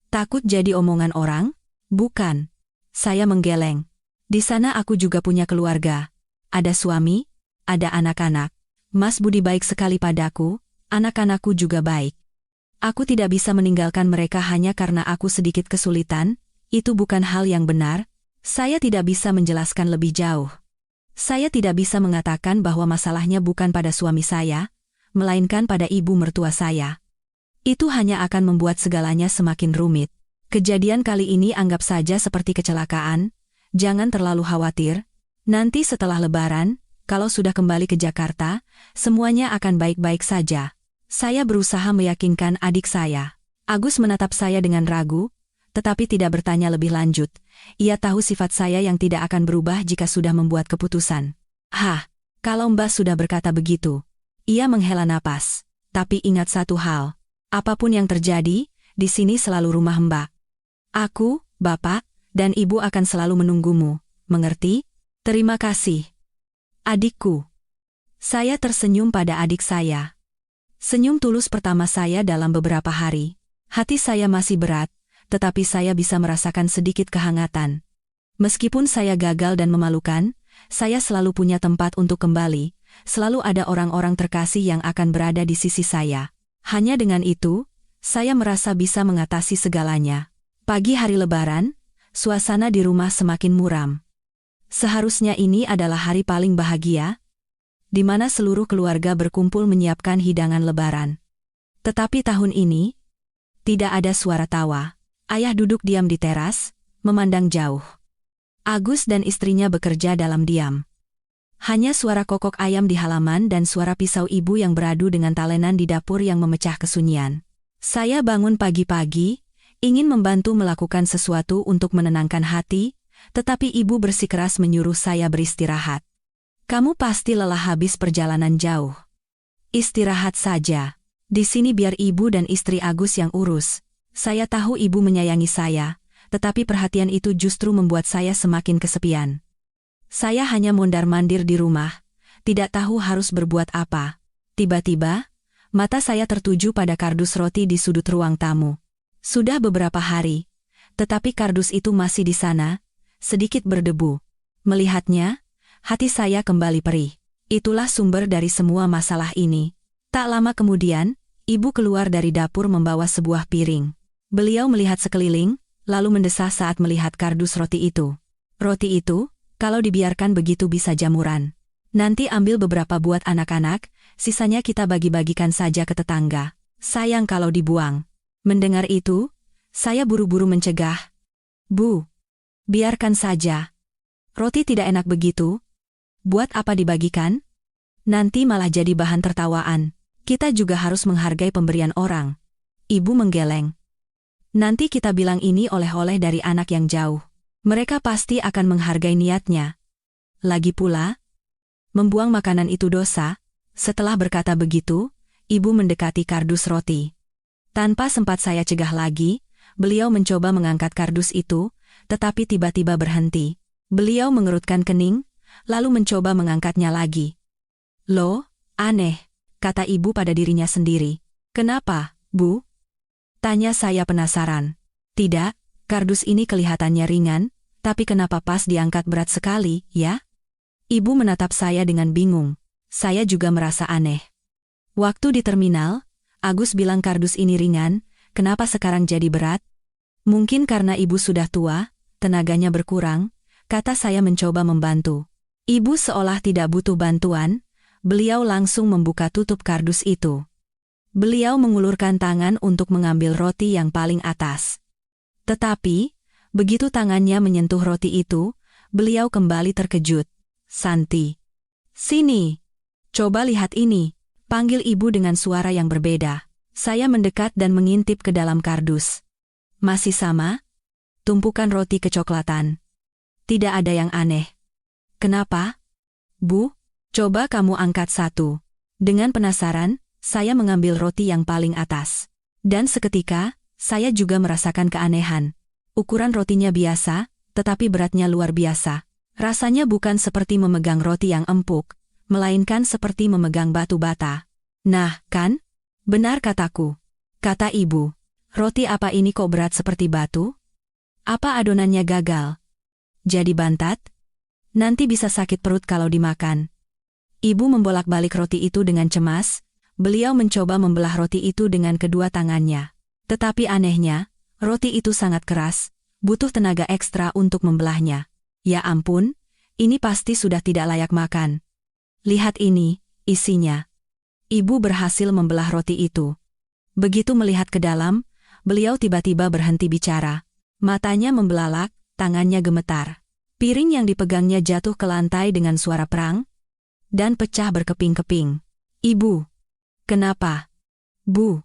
Takut jadi omongan orang? Bukan. Saya menggeleng. Di sana aku juga punya keluarga. Ada suami, ada anak-anak. Mas Budi baik sekali padaku, anak-anakku juga baik. Aku tidak bisa meninggalkan mereka hanya karena aku sedikit kesulitan, itu bukan hal yang benar, saya tidak bisa menjelaskan lebih jauh. Saya tidak bisa mengatakan bahwa masalahnya bukan pada suami saya, melainkan pada ibu mertua saya. Itu hanya akan membuat segalanya semakin rumit. Kejadian kali ini anggap saja seperti kecelakaan, jangan terlalu khawatir. Nanti setelah Lebaran, kalau sudah kembali ke Jakarta, semuanya akan baik-baik saja. Saya berusaha meyakinkan adik saya. Agus menatap saya dengan ragu, tetapi tidak bertanya lebih lanjut. Ia tahu sifat saya yang tidak akan berubah jika sudah membuat keputusan. Kalau Mbak sudah berkata begitu. Ia menghela napas. Tapi ingat satu hal. Apapun yang terjadi, di sini selalu rumah Mbak. Aku, Bapak, dan Ibu akan selalu menunggumu. Mengerti? Terima kasih. Adikku. Saya tersenyum pada adik saya. Senyum tulus pertama saya dalam beberapa hari. Hati saya masih berat, tetapi saya bisa merasakan sedikit kehangatan. Meskipun saya gagal dan memalukan, saya selalu punya tempat untuk kembali, selalu ada orang-orang terkasih yang akan berada di sisi saya. Hanya dengan itu, saya merasa bisa mengatasi segalanya. Pagi hari Lebaran, suasana di rumah semakin muram. Seharusnya ini adalah hari paling bahagia, di mana seluruh keluarga berkumpul menyiapkan hidangan Lebaran. Tetapi tahun ini, tidak ada suara tawa. Ayah duduk diam di teras, memandang jauh. Agus dan istrinya bekerja dalam diam. Hanya suara kokok ayam di halaman dan suara pisau ibu yang beradu dengan talenan di dapur yang memecah kesunyian. Saya bangun pagi-pagi, ingin membantu melakukan sesuatu untuk menenangkan hati, tetapi ibu bersikeras menyuruh saya beristirahat. Kamu pasti lelah habis perjalanan jauh. Istirahat saja. Di sini biar ibu dan istri Agus yang urus. Saya tahu ibu menyayangi saya, tetapi perhatian itu justru membuat saya semakin kesepian. Saya hanya mondar-mandir di rumah, tidak tahu harus berbuat apa. Tiba-tiba, mata saya tertuju pada kardus roti di sudut ruang tamu. Sudah beberapa hari, tetapi kardus itu masih di sana, sedikit berdebu. Melihatnya, hati saya kembali perih. Itulah sumber dari semua masalah ini. Tak lama kemudian, ibu keluar dari dapur membawa sebuah piring. Beliau melihat sekeliling, lalu mendesah saat melihat kardus roti itu. Roti itu, kalau dibiarkan begitu bisa jamuran. Nanti ambil beberapa buat anak-anak, sisanya kita bagi-bagikan saja ke tetangga. Sayang kalau dibuang. Mendengar itu, saya buru-buru mencegah. Bu, biarkan saja. Roti tidak enak begitu. Buat apa dibagikan? Nanti malah jadi bahan tertawaan. Kita juga harus menghargai pemberian orang. Ibu menggeleng. Nanti kita bilang ini oleh-oleh dari anak yang jauh. Mereka pasti akan menghargai niatnya. Lagi pula, membuang makanan itu dosa. Setelah berkata begitu, ibu mendekati kardus roti. Tanpa sempat saya cegah lagi, beliau mencoba mengangkat kardus itu, tetapi tiba-tiba berhenti. Beliau mengerutkan kening, lalu mencoba mengangkatnya lagi. Loh, aneh. Kata ibu pada dirinya sendiri. Kenapa, Bu? Tanya saya penasaran. Tidak, kardus ini kelihatannya ringan, tapi kenapa pas diangkat berat sekali, ya? Ibu menatap saya dengan bingung. Saya juga merasa aneh. Waktu di terminal, Agus bilang kardus ini ringan, kenapa sekarang jadi berat? Mungkin karena ibu sudah tua, tenaganya berkurang, kata saya mencoba membantu. Ibu seolah tidak butuh bantuan. Beliau langsung membuka tutup kardus itu. Beliau mengulurkan tangan untuk mengambil roti yang paling atas. Tetapi, begitu tangannya menyentuh roti itu, beliau kembali terkejut. Santi. Sini. Coba lihat ini. Panggil ibu dengan suara yang berbeda. Saya mendekat dan mengintip ke dalam kardus. Masih sama? Tumpukan roti kecoklatan. Tidak ada yang aneh. Kenapa? Bu? Coba kamu angkat satu. Dengan penasaran, saya mengambil roti yang paling atas. Dan seketika, saya juga merasakan keanehan. Ukuran rotinya biasa, tetapi beratnya luar biasa. Rasanya bukan seperti memegang roti yang empuk, melainkan seperti memegang batu bata. Nah, kan? Benar kataku. Kata ibu. Roti apa ini kok berat seperti batu? Apa adonannya gagal? Jadi bantat? Nanti bisa sakit perut kalau dimakan. Ibu membolak-balik roti itu dengan cemas. Beliau mencoba membelah roti itu dengan kedua tangannya. Tetapi anehnya, roti itu sangat keras, butuh tenaga ekstra untuk membelahnya. Ya ampun, Ini pasti sudah tidak layak makan. Lihat ini, isinya. Ibu berhasil membelah roti itu. Begitu melihat ke dalam, beliau tiba-tiba berhenti bicara. Matanya membelalak, tangannya gemetar. Piring yang dipegangnya jatuh ke lantai dengan suara perang dan pecah berkeping-keping. Ibu. Kenapa? Bu.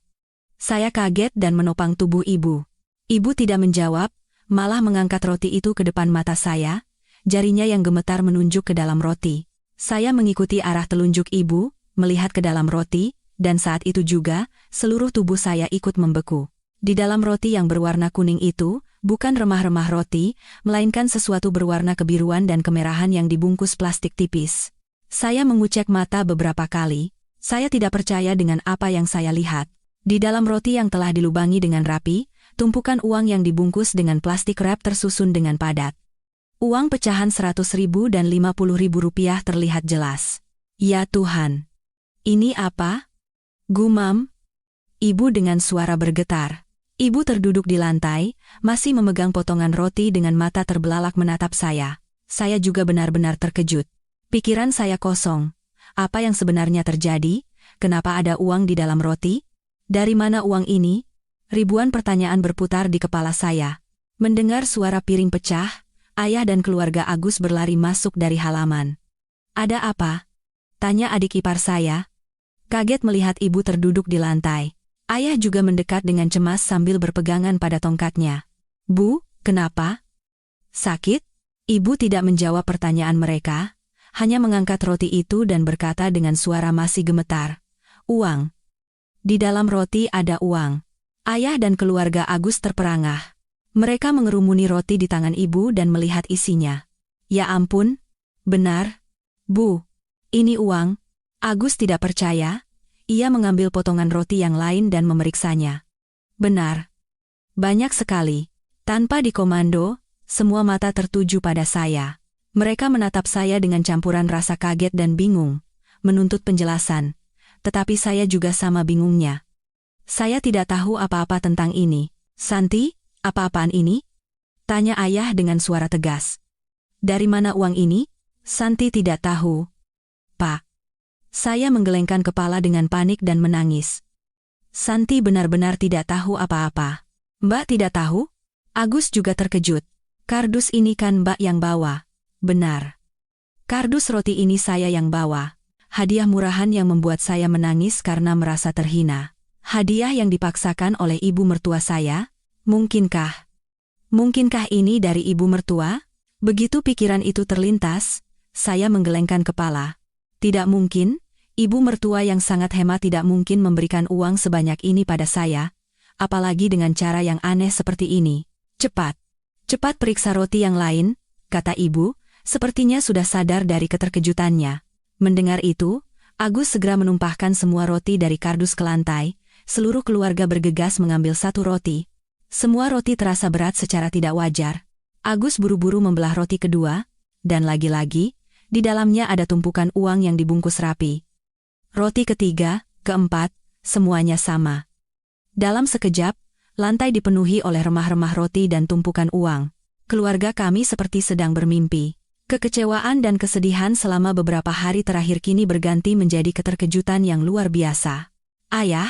Saya kaget dan menopang tubuh ibu. Ibu tidak menjawab, malah mengangkat roti itu ke depan mata saya, jarinya yang gemetar menunjuk ke dalam roti. Saya mengikuti arah telunjuk ibu, melihat ke dalam roti, dan saat itu juga, seluruh tubuh saya ikut membeku. Di dalam roti yang berwarna kuning itu, bukan remah-remah roti, melainkan sesuatu berwarna kebiruan dan kemerahan yang dibungkus plastik tipis. Saya mengucek mata beberapa kali. Saya tidak percaya dengan apa yang saya lihat. Di dalam roti yang telah dilubangi dengan rapi, tumpukan uang yang dibungkus dengan plastik wrap tersusun dengan padat. Uang pecahan 100.000 dan 50.000 rupiah terlihat jelas. Ya Tuhan! Ini apa? Gumam. Ibu dengan suara bergetar. Ibu terduduk di lantai, masih memegang potongan roti dengan mata terbelalak menatap saya. Saya juga benar-benar terkejut. Pikiran saya kosong. Apa yang sebenarnya terjadi? Kenapa ada uang di dalam roti? Dari mana uang ini? Ribuan pertanyaan berputar di kepala saya. Mendengar suara piring pecah, ayah dan keluarga Agus berlari masuk dari halaman. Ada apa? Tanya adik ipar saya. Kaget melihat ibu terduduk di lantai. Ayah juga mendekat dengan cemas sambil berpegangan pada tongkatnya. Bu, kenapa? Sakit? Ibu tidak menjawab pertanyaan mereka, hanya mengangkat roti itu dan berkata dengan suara masih gemetar. Uang. Di dalam roti ada uang. Ayah dan keluarga Agus terperangah. Mereka mengerumuni roti di tangan ibu dan melihat isinya. Ya ampun, benar. Bu, ini uang. Agus tidak percaya. Ia mengambil potongan roti yang lain dan memeriksanya. Benar. Banyak sekali. Tanpa dikomando, semua mata tertuju pada saya. Mereka menatap saya dengan campuran rasa kaget dan bingung, menuntut penjelasan. Tetapi saya juga sama bingungnya. Saya tidak tahu apa-apa tentang ini. Santi, apa-apaan ini? Tanya ayah dengan suara tegas. Dari mana uang ini? Santi tidak tahu. Pak. Saya menggelengkan kepala dengan panik dan menangis. Santi benar-benar tidak tahu apa-apa. Mbak tidak tahu? Agus juga terkejut. Kardus ini kan Mbak yang bawa. Benar. Kardus roti ini saya yang bawa. Hadiah murahan yang membuat saya menangis karena merasa terhina. Hadiah yang dipaksakan oleh ibu mertua saya? Mungkinkah? Mungkinkah ini dari ibu mertua? Begitu pikiran itu terlintas, saya menggelengkan kepala. Tidak mungkin, ibu mertua yang sangat hemat tidak mungkin memberikan uang sebanyak ini pada saya, apalagi dengan cara yang aneh seperti ini. Cepat periksa roti yang lain, kata ibu. Sepertinya sudah sadar dari keterkejutannya. Mendengar itu, Agus segera menumpahkan semua roti dari kardus ke lantai. Seluruh keluarga bergegas mengambil satu roti. Semua roti terasa berat secara tidak wajar. Agus buru-buru membelah roti kedua, dan lagi-lagi, di dalamnya ada tumpukan uang yang dibungkus rapi. Roti ketiga, keempat, semuanya sama. Dalam sekejap, lantai dipenuhi oleh remah-remah roti dan tumpukan uang. Keluarga kami seperti sedang bermimpi. Kekecewaan dan kesedihan selama beberapa hari terakhir kini berganti menjadi keterkejutan yang luar biasa. Ayah,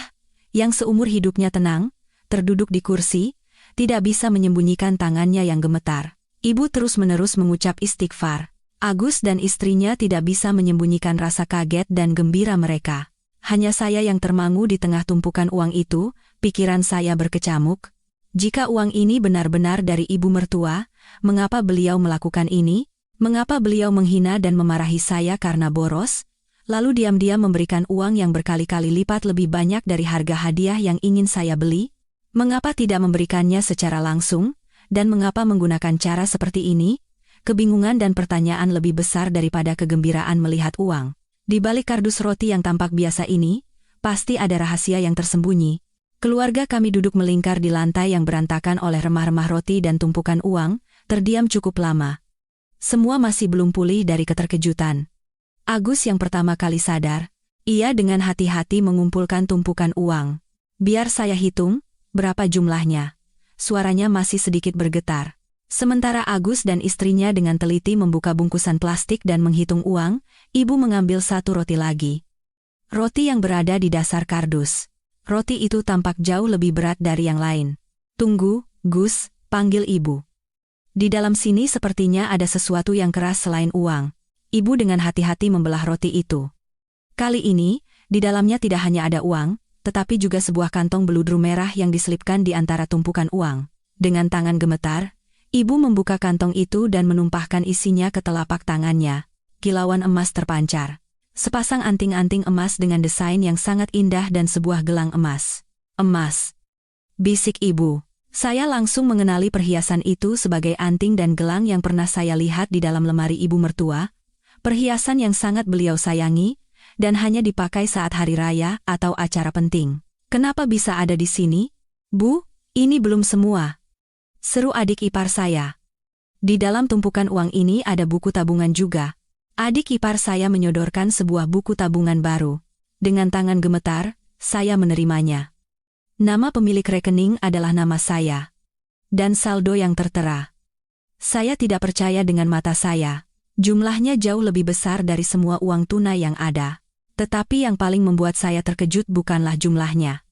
yang seumur hidupnya tenang, terduduk di kursi, tidak bisa menyembunyikan tangannya yang gemetar. Ibu terus-menerus mengucap istighfar. Agus dan istrinya tidak bisa menyembunyikan rasa kaget dan gembira mereka. Hanya saya yang termangu di tengah tumpukan uang itu, pikiran saya berkecamuk. Jika uang ini benar-benar dari ibu mertua, mengapa beliau melakukan ini? Mengapa beliau menghina dan memarahi saya karena boros, lalu diam-diam memberikan uang yang berkali-kali lipat lebih banyak dari harga hadiah yang ingin saya beli? Mengapa tidak memberikannya secara langsung, dan mengapa menggunakan cara seperti ini? Kebingungan dan pertanyaan lebih besar daripada kegembiraan melihat uang. Di balik kardus roti yang tampak biasa ini, pasti ada rahasia yang tersembunyi. Keluarga kami duduk melingkar di lantai yang berantakan oleh remah-remah roti dan tumpukan uang, terdiam cukup lama. Semua masih belum pulih dari keterkejutan. Agus yang pertama kali sadar, ia dengan hati-hati mengumpulkan tumpukan uang. Biar saya hitung, berapa jumlahnya. Suaranya masih sedikit bergetar. Sementara Agus dan istrinya dengan teliti membuka bungkusan plastik dan menghitung uang, ibu mengambil satu roti lagi. Roti yang berada di dasar kardus. Roti itu tampak jauh lebih berat dari yang lain. "Tunggu, Gus," panggil ibu. "Di dalam sini sepertinya ada sesuatu yang keras selain uang." Ibu dengan hati-hati membelah roti itu. Kali ini, di dalamnya tidak hanya ada uang, tetapi juga sebuah kantong beludru merah yang diselipkan di antara tumpukan uang. Dengan tangan gemetar, ibu membuka kantong itu dan menumpahkan isinya ke telapak tangannya. Kilauan emas terpancar. Sepasang anting-anting emas dengan desain yang sangat indah dan sebuah gelang emas. "Emas," bisik ibu. Saya langsung mengenali perhiasan itu sebagai anting dan gelang yang pernah saya lihat di dalam lemari ibu mertua, perhiasan yang sangat beliau sayangi, dan hanya dipakai saat hari raya atau acara penting. "Kenapa bisa ada di sini?" "Bu, ini belum semua," seru adik ipar saya. "Di dalam tumpukan uang ini ada buku tabungan juga." Adik ipar saya menyodorkan sebuah buku tabungan baru. Dengan tangan gemetar, saya menerimanya. Nama pemilik rekening adalah nama saya. Dan saldo yang tertera. Saya tidak percaya dengan mata saya. Jumlahnya jauh lebih besar dari semua uang tunai yang ada. Tetapi yang paling membuat saya terkejut bukanlah jumlahnya.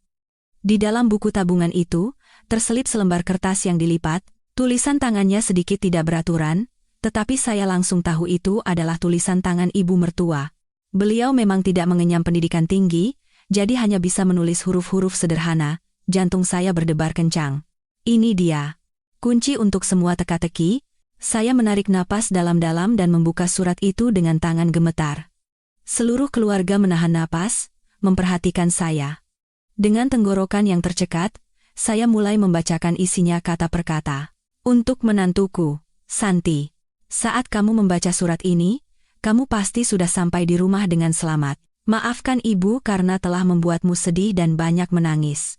Di dalam buku tabungan itu, terselip selembar kertas yang dilipat, tulisan tangannya sedikit tidak beraturan, tetapi saya langsung tahu itu adalah tulisan tangan ibu mertua. Beliau memang tidak mengenyam pendidikan tinggi, jadi hanya bisa menulis huruf-huruf sederhana. Jantung saya berdebar kencang. Ini dia. Kunci untuk semua teka-teki. Saya menarik napas dalam-dalam dan membuka surat itu dengan tangan gemetar. Seluruh keluarga menahan napas, memperhatikan saya. Dengan tenggorokan yang tercekat, saya mulai membacakan isinya kata per kata. "Untuk menantuku, Santi. Saat kamu membaca surat ini, kamu pasti sudah sampai di rumah dengan selamat. Maafkan ibu karena telah membuatmu sedih dan banyak menangis.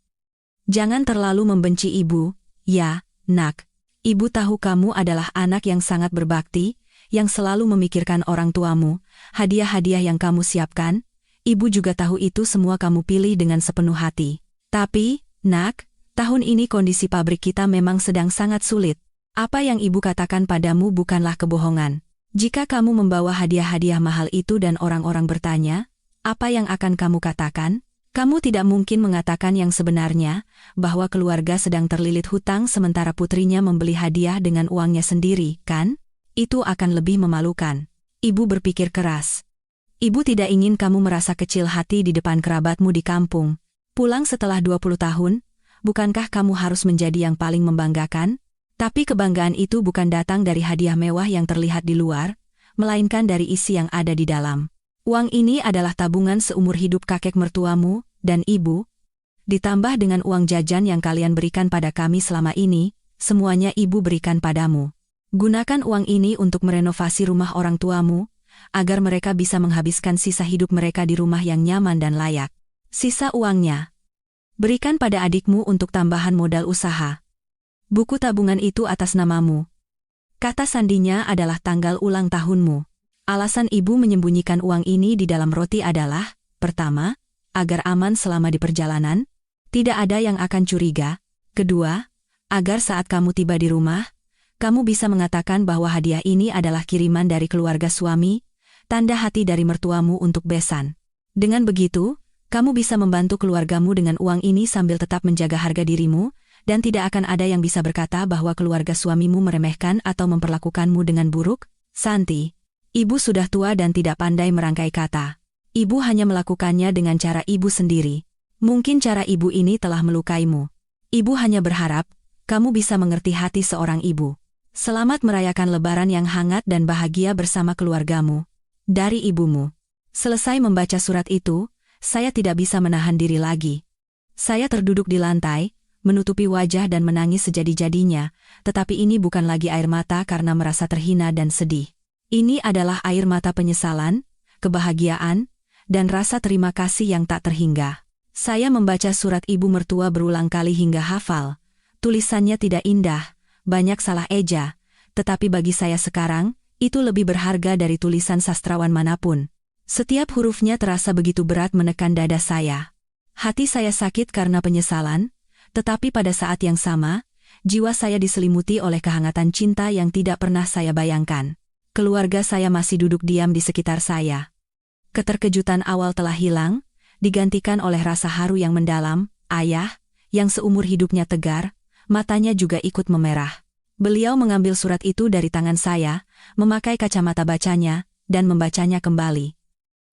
Jangan terlalu membenci ibu, ya, nak. Ibu tahu kamu adalah anak yang sangat berbakti, yang selalu memikirkan orang tuamu, hadiah-hadiah yang kamu siapkan. Ibu juga tahu itu semua kamu pilih dengan sepenuh hati. Tapi, nak, tahun ini kondisi pabrik kita memang sedang sangat sulit. Apa yang ibu katakan padamu bukanlah kebohongan. Jika kamu membawa hadiah-hadiah mahal itu dan orang-orang bertanya, apa yang akan kamu katakan? Kamu tidak mungkin mengatakan yang sebenarnya, bahwa keluarga sedang terlilit hutang sementara putrinya membeli hadiah dengan uangnya sendiri, kan? Itu akan lebih memalukan. Ibu berpikir keras. Ibu tidak ingin kamu merasa kecil hati di depan kerabatmu di kampung. Pulang setelah 20 tahun, bukankah kamu harus menjadi yang paling membanggakan? Tapi kebanggaan itu bukan datang dari hadiah mewah yang terlihat di luar, melainkan dari isi yang ada di dalam. Uang ini adalah tabungan seumur hidup kakek mertuamu dan ibu. Ditambah dengan uang jajan yang kalian berikan pada kami selama ini, semuanya ibu berikan padamu. Gunakan uang ini untuk merenovasi rumah orang tuamu, agar mereka bisa menghabiskan sisa hidup mereka di rumah yang nyaman dan layak. Sisa uangnya berikan pada adikmu untuk tambahan modal usaha. Buku tabungan itu atas namamu. Kata sandinya adalah tanggal ulang tahunmu. Alasan ibu menyembunyikan uang ini di dalam roti adalah, pertama, agar aman selama di perjalanan, tidak ada yang akan curiga. Kedua, agar saat kamu tiba di rumah, kamu bisa mengatakan bahwa hadiah ini adalah kiriman dari keluarga suami, tanda hati dari mertuamu untuk besan. Dengan begitu, kamu bisa membantu keluargamu dengan uang ini sambil tetap menjaga harga dirimu, dan tidak akan ada yang bisa berkata bahwa keluarga suamimu meremehkan atau memperlakukanmu dengan buruk. Santi, ibu sudah tua dan tidak pandai merangkai kata. Ibu hanya melakukannya dengan cara ibu sendiri. Mungkin cara ibu ini telah melukaimu. Ibu hanya berharap, kamu bisa mengerti hati seorang ibu. Selamat merayakan Lebaran yang hangat dan bahagia bersama keluargamu. Dari ibumu. Selesai membaca surat itu, saya tidak bisa menahan diri lagi. Saya terduduk di lantai, menutupi wajah dan menangis sejadi-jadinya, tetapi ini bukan lagi air mata karena merasa terhina dan sedih. Ini adalah air mata penyesalan, kebahagiaan, dan rasa terima kasih yang tak terhingga. Saya membaca surat ibu mertua berulang kali hingga hafal. Tulisannya tidak indah, banyak salah eja, tetapi bagi saya sekarang, itu lebih berharga dari tulisan sastrawan manapun. Setiap hurufnya terasa begitu berat menekan dada saya. Hati saya sakit karena penyesalan, tetapi pada saat yang sama, jiwa saya diselimuti oleh kehangatan cinta yang tidak pernah saya bayangkan. Keluarga saya masih duduk diam di sekitar saya. Keterkejutan awal telah hilang, digantikan oleh rasa haru yang mendalam. Ayah, yang seumur hidupnya tegar, matanya juga ikut memerah. Beliau mengambil surat itu dari tangan saya, memakai kacamata bacanya, dan membacanya kembali.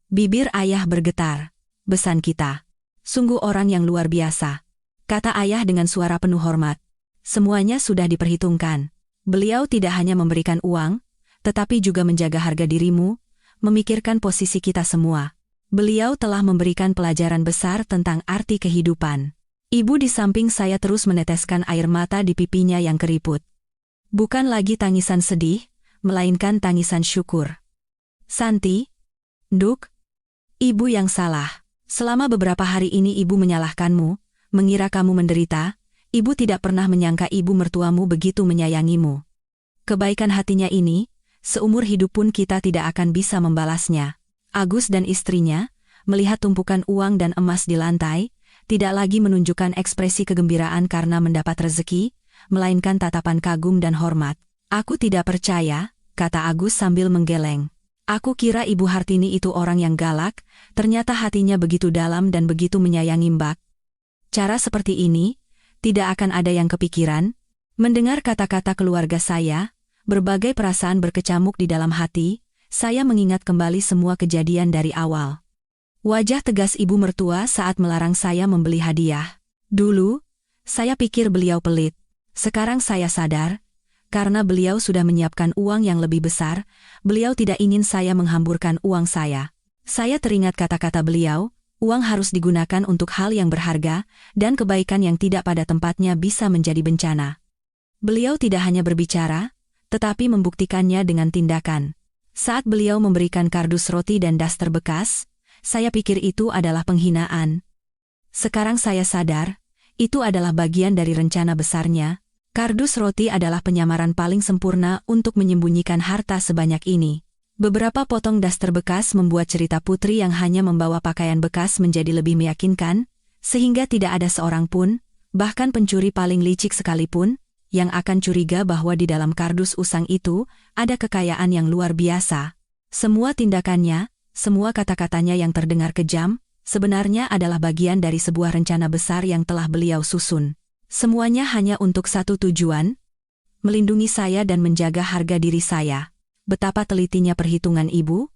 Bibir ayah bergetar. Besan kita. Sungguh orang yang luar biasa, kata ayah dengan suara penuh hormat. Semuanya sudah diperhitungkan. Beliau tidak hanya memberikan uang, tetapi juga menjaga harga dirimu, memikirkan posisi kita semua. Beliau telah memberikan pelajaran besar tentang arti kehidupan. Ibu di samping saya terus meneteskan air mata di pipinya yang keriput. Bukan lagi tangisan sedih, melainkan tangisan syukur. Santi, Nduk, ibu yang salah. Selama beberapa hari ini ibu menyalahkanmu, mengira kamu menderita. Ibu tidak pernah menyangka ibu mertuamu begitu menyayangimu. Kebaikan hatinya ini, seumur hidup pun kita tidak akan bisa membalasnya. Agus dan istrinya, melihat tumpukan uang dan emas di lantai, tidak lagi menunjukkan ekspresi kegembiraan karena mendapat rezeki, melainkan tatapan kagum dan hormat. Aku tidak percaya, kata Agus sambil menggeleng. Aku kira Ibu Hartini itu orang yang galak, ternyata hatinya begitu dalam dan begitu menyayangi Mbak. Cara seperti ini, tidak akan ada yang kepikiran. Mendengar kata-kata keluarga saya, berbagai perasaan berkecamuk di dalam hati. Saya mengingat kembali semua kejadian dari awal. Wajah tegas ibu mertua saat melarang saya membeli hadiah. Dulu, saya pikir beliau pelit. Sekarang saya sadar, karena beliau sudah menyiapkan uang yang lebih besar, beliau tidak ingin saya menghamburkan uang saya. Saya teringat kata-kata beliau, uang harus digunakan untuk hal yang berharga, dan kebaikan yang tidak pada tempatnya bisa menjadi bencana. Beliau tidak hanya berbicara, tetapi membuktikannya dengan tindakan. Saat beliau memberikan kardus roti dan daster bekas, saya pikir itu adalah penghinaan. Sekarang saya sadar, itu adalah bagian dari rencana besarnya. Kardus roti adalah penyamaran paling sempurna untuk menyembunyikan harta sebanyak ini. Beberapa potong daster bekas membuat cerita putri yang hanya membawa pakaian bekas menjadi lebih meyakinkan, sehingga tidak ada seorang pun, bahkan pencuri paling licik sekalipun, yang akan curiga bahwa di dalam kardus usang itu, ada kekayaan yang luar biasa. Semua tindakannya, semua kata-katanya yang terdengar kejam, sebenarnya adalah bagian dari sebuah rencana besar yang telah beliau susun. Semuanya hanya untuk satu tujuan, melindungi saya dan menjaga harga diri saya. Betapa telitinya perhitungan ibu.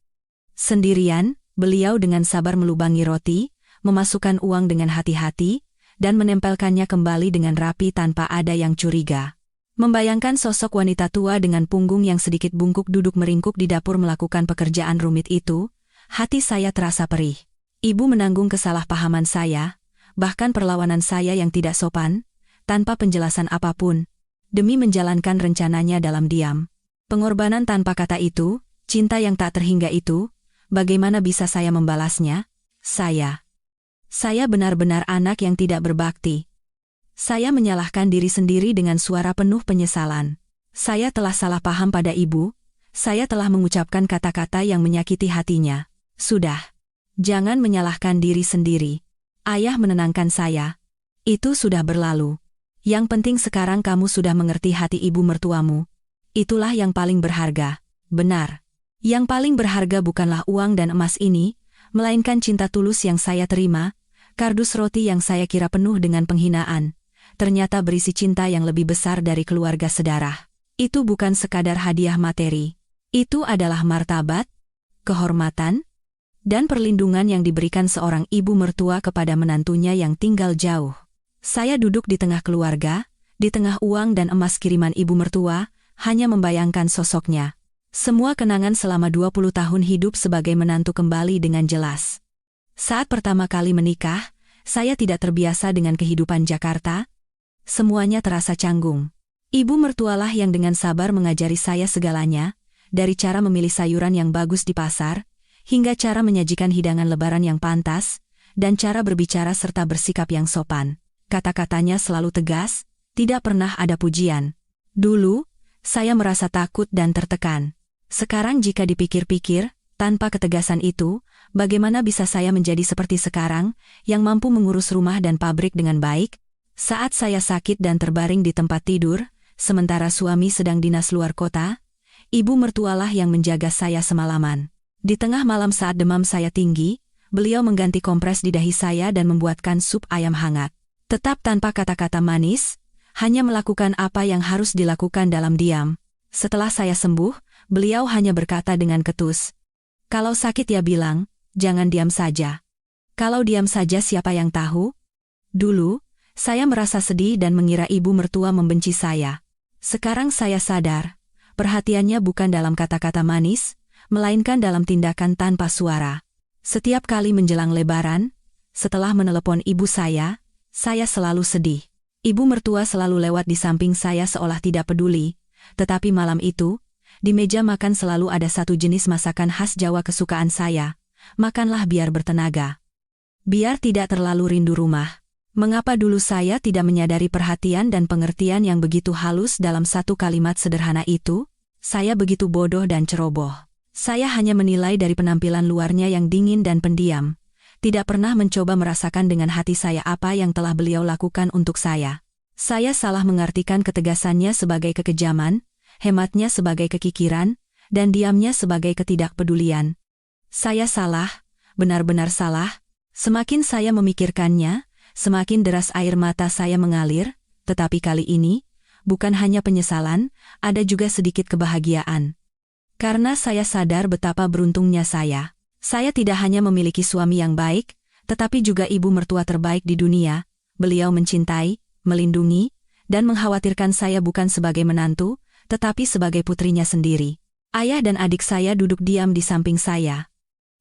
Sendirian, beliau dengan sabar melubangi roti, memasukkan uang dengan hati-hati, dan menempelkannya kembali dengan rapi tanpa ada yang curiga. Membayangkan sosok wanita tua dengan punggung yang sedikit bungkuk duduk meringkuk di dapur melakukan pekerjaan rumit itu, hati saya terasa perih. Ibu menanggung kesalahpahaman saya, bahkan perlawanan saya yang tidak sopan, tanpa penjelasan apapun, demi menjalankan rencananya dalam diam. Pengorbanan tanpa kata itu, cinta yang tak terhingga itu, bagaimana bisa saya membalasnya? Saya benar-benar anak yang tidak berbakti. Saya menyalahkan diri sendiri dengan suara penuh penyesalan. Saya telah salah paham pada ibu, saya telah mengucapkan kata-kata yang menyakiti hatinya. Sudah. Jangan menyalahkan diri sendiri. Ayah menenangkan saya. Itu sudah berlalu. Yang penting sekarang kamu sudah mengerti hati ibu mertuamu. Itulah yang paling berharga. Benar. Yang paling berharga bukanlah uang dan emas ini, melainkan cinta tulus yang saya terima. Kardus roti yang saya kira penuh dengan penghinaan, ternyata berisi cinta yang lebih besar dari keluarga sedarah. Itu bukan sekadar hadiah materi. Itu adalah martabat, kehormatan, dan perlindungan yang diberikan seorang ibu mertua kepada menantunya yang tinggal jauh. Saya duduk di tengah keluarga, di tengah uang dan emas kiriman ibu mertua, hanya membayangkan sosoknya. Semua kenangan selama 20 tahun hidup sebagai menantu kembali dengan jelas. Saat pertama kali menikah, saya tidak terbiasa dengan kehidupan Jakarta. Semuanya terasa canggung. Ibu mertualah yang dengan sabar mengajari saya segalanya, dari cara memilih sayuran yang bagus di pasar, hingga cara menyajikan hidangan lebaran yang pantas, dan cara berbicara serta bersikap yang sopan. Kata-katanya selalu tegas, tidak pernah ada pujian. Dulu, saya merasa takut dan tertekan. Sekarang jika dipikir-pikir, tanpa ketegasan itu, bagaimana bisa saya menjadi seperti sekarang, yang mampu mengurus rumah dan pabrik dengan baik? Saat saya sakit dan terbaring di tempat tidur, sementara suami sedang dinas luar kota, ibu mertualah yang menjaga saya semalaman. Di tengah malam saat demam saya tinggi, beliau mengganti kompres di dahi saya dan membuatkan sup ayam hangat. Tetap tanpa kata-kata manis, hanya melakukan apa yang harus dilakukan dalam diam. Setelah saya sembuh, beliau hanya berkata dengan ketus, "Kalau sakit ya bilang, jangan diam saja. Kalau diam saja siapa yang tahu?" Dulu, saya merasa sedih dan mengira ibu mertua membenci saya. Sekarang saya sadar, perhatiannya bukan dalam kata-kata manis, melainkan dalam tindakan tanpa suara. Setiap kali menjelang Lebaran, setelah menelepon ibu saya selalu sedih. Ibu mertua selalu lewat di samping saya seolah tidak peduli, tetapi malam itu, di meja makan selalu ada satu jenis masakan khas Jawa kesukaan saya. Makanlah biar bertenaga. Biar tidak terlalu rindu rumah. Mengapa dulu saya tidak menyadari perhatian dan pengertian yang begitu halus dalam satu kalimat sederhana itu? Saya begitu bodoh dan ceroboh. Saya hanya menilai dari penampilan luarnya yang dingin dan pendiam. Tidak pernah mencoba merasakan dengan hati saya apa yang telah beliau lakukan untuk saya. Saya salah mengartikan ketegasannya sebagai kekejaman, hematnya sebagai kekikiran, dan diamnya sebagai ketidakpedulian. Saya salah, benar-benar salah. Semakin saya memikirkannya, semakin deras air mata saya mengalir, tetapi kali ini, bukan hanya penyesalan, ada juga sedikit kebahagiaan. Karena saya sadar betapa beruntungnya saya. Saya tidak hanya memiliki suami yang baik, tetapi juga ibu mertua terbaik di dunia. Beliau mencintai, melindungi, dan mengkhawatirkan saya bukan sebagai menantu, tetapi sebagai putrinya sendiri. Ayah dan adik saya duduk diam di samping saya.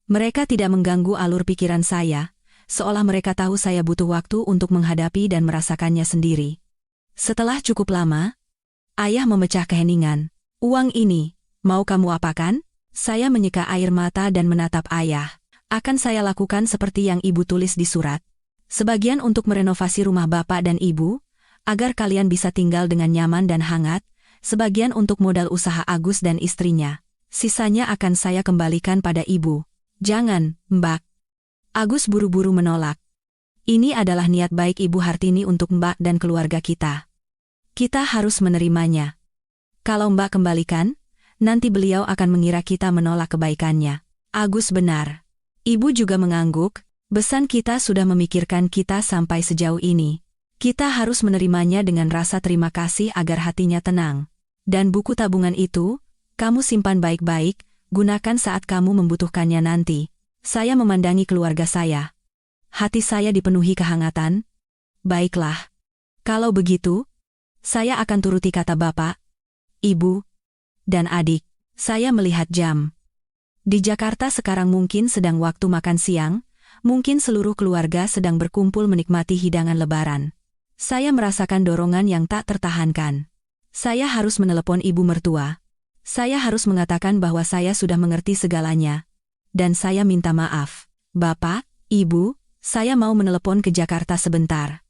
Mereka tidak mengganggu alur pikiran saya, seolah mereka tahu saya butuh waktu untuk menghadapi dan merasakannya sendiri. Setelah cukup lama, ayah memecah keheningan. "Uang ini, mau kamu apakan?" Saya menyeka air mata dan menatap ayah. "Akan saya lakukan seperti yang ibu tulis di surat. Sebagian untuk merenovasi rumah bapak dan ibu, agar kalian bisa tinggal dengan nyaman dan hangat, sebagian untuk modal usaha Agus dan istrinya. Sisanya akan saya kembalikan pada ibu." "Jangan, Mbak." Agus buru-buru menolak. "Ini adalah niat baik Ibu Hartini untuk Mbak dan keluarga kita. Kita harus menerimanya. Kalau Mbak kembalikan, nanti beliau akan mengira kita menolak kebaikannya." Agus benar. Ibu juga mengangguk, besan kita sudah memikirkan kita sampai sejauh ini. Kita harus menerimanya dengan rasa terima kasih agar hatinya tenang. Dan buku tabungan itu, kamu simpan baik-baik, gunakan saat kamu membutuhkannya nanti. Saya memandangi keluarga saya. Hati saya dipenuhi kehangatan. Baiklah. Kalau begitu, saya akan turuti kata Bapak, Ibu, dan adik. Saya melihat jam. Di Jakarta sekarang mungkin sedang waktu makan siang, mungkin seluruh keluarga sedang berkumpul menikmati hidangan Lebaran. Saya merasakan dorongan yang tak tertahankan. Saya harus menelepon ibu mertua. Saya harus mengatakan bahwa saya sudah mengerti segalanya. Dan saya minta maaf. "Bapak, Ibu, saya mau menelepon ke Jakarta sebentar."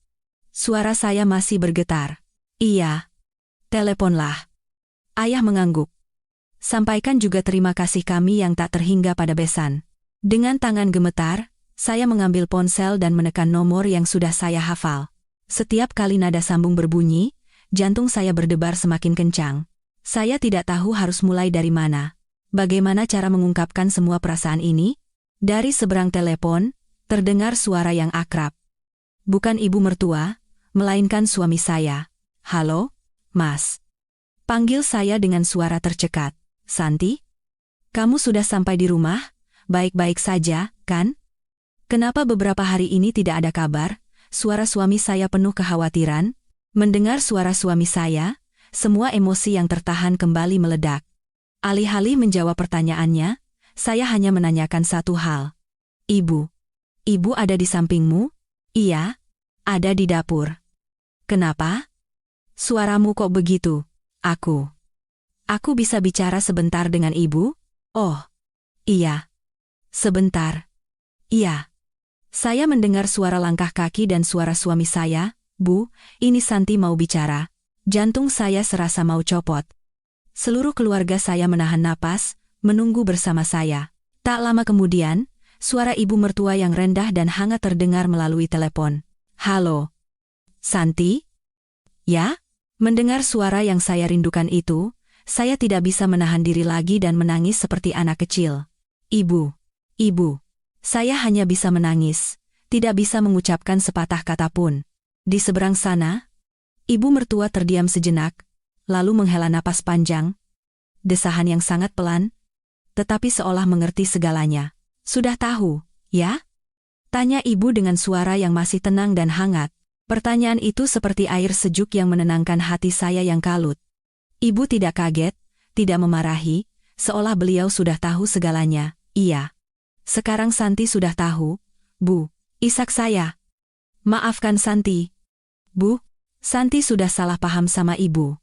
Suara saya masih bergetar. "Iya. Teleponlah." Ayah mengangguk. "Sampaikan juga terima kasih kami yang tak terhingga pada besan." Dengan tangan gemetar, saya mengambil ponsel dan menekan nomor yang sudah saya hafal. Setiap kali nada sambung berbunyi, jantung saya berdebar semakin kencang. Saya tidak tahu harus mulai dari mana. Bagaimana cara mengungkapkan semua perasaan ini? Dari seberang telepon, terdengar suara yang akrab. Bukan ibu mertua, melainkan suami saya. "Halo, Mas." Panggil saya dengan suara tercekat. "Santi? Kamu sudah sampai di rumah? Baik-baik saja, kan? Kenapa beberapa hari ini tidak ada kabar?" Suara suami saya penuh kekhawatiran. Mendengar suara suami saya, semua emosi yang tertahan kembali meledak. Alih-alih menjawab pertanyaannya, saya hanya menanyakan satu hal. "Ibu ada di sampingmu?" "Iya, ada di dapur." "Kenapa? Suaramu kok begitu?" Aku bisa bicara sebentar dengan ibu?" "Oh, iya. Sebentar." "Iya." Saya mendengar suara langkah kaki dan suara suami saya. "Bu, ini Santi mau bicara." Jantung saya serasa mau copot. Seluruh keluarga saya menahan napas, menunggu bersama saya. Tak lama kemudian, suara ibu mertua yang rendah dan hangat terdengar melalui telepon. "Halo. Santi? Ya? Mendengar suara yang saya rindukan itu, saya tidak bisa menahan diri lagi dan menangis seperti anak kecil. Ibu, ibu, saya hanya bisa menangis, tidak bisa mengucapkan sepatah kata pun. Di seberang sana, ibu mertua terdiam sejenak, lalu menghela napas panjang. Desahan yang sangat pelan, tetapi seolah mengerti segalanya. Sudah tahu, ya? Tanya ibu dengan suara yang masih tenang dan hangat. Pertanyaan itu seperti air sejuk yang menenangkan hati saya yang kalut. Ibu tidak kaget, tidak memarahi, seolah beliau sudah tahu segalanya. Iya. Sekarang Santi sudah tahu, Bu. Isak saya. Maafkan Santi. Bu, Santi sudah salah paham sama ibu.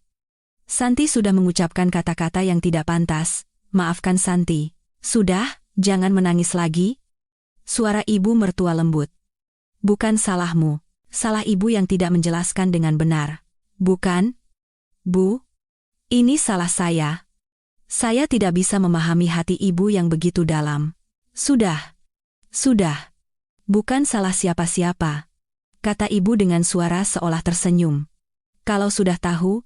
Santi sudah mengucapkan kata-kata yang tidak pantas. Maafkan Santi. Sudah, jangan menangis lagi. Suara ibu mertua lembut. Bukan salahmu. Salah ibu yang tidak menjelaskan dengan benar. Bukan? Bu? Ini salah saya. Saya tidak bisa memahami hati ibu yang begitu dalam. Sudah. Sudah. Bukan salah siapa-siapa. Kata ibu dengan suara seolah tersenyum. Kalau sudah tahu,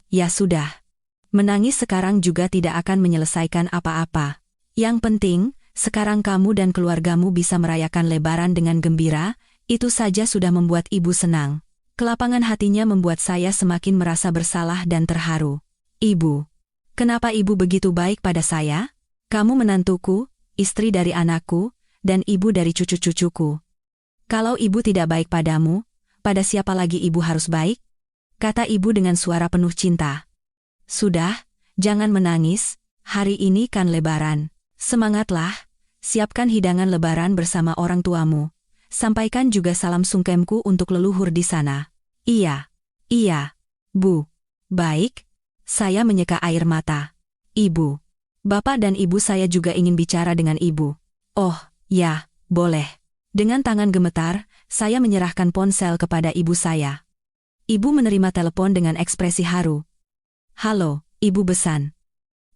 ya sudah. Menangis sekarang juga tidak akan menyelesaikan apa-apa. Yang penting, sekarang kamu dan keluargamu bisa merayakan Lebaran dengan gembira. Itu saja sudah membuat ibu senang. Kelapangan hatinya membuat saya semakin merasa bersalah dan terharu. Ibu, kenapa ibu begitu baik pada saya? Kamu menantuku, istri dari anakku, dan ibu dari cucu-cucuku. Kalau ibu tidak baik padamu, pada siapa lagi ibu harus baik? Kata ibu dengan suara penuh cinta. Sudah, jangan menangis, hari ini kan Lebaran. Semangatlah, siapkan hidangan Lebaran bersama orang tuamu. Sampaikan juga salam sungkemku untuk leluhur di sana. Iya, Bu. Baik, saya menyeka air mata. Ibu, bapak dan ibu saya juga ingin bicara dengan ibu. Oh, ya, boleh. Dengan tangan gemetar, saya menyerahkan ponsel kepada ibu saya. Ibu menerima telepon dengan ekspresi haru. Halo, Ibu Besan.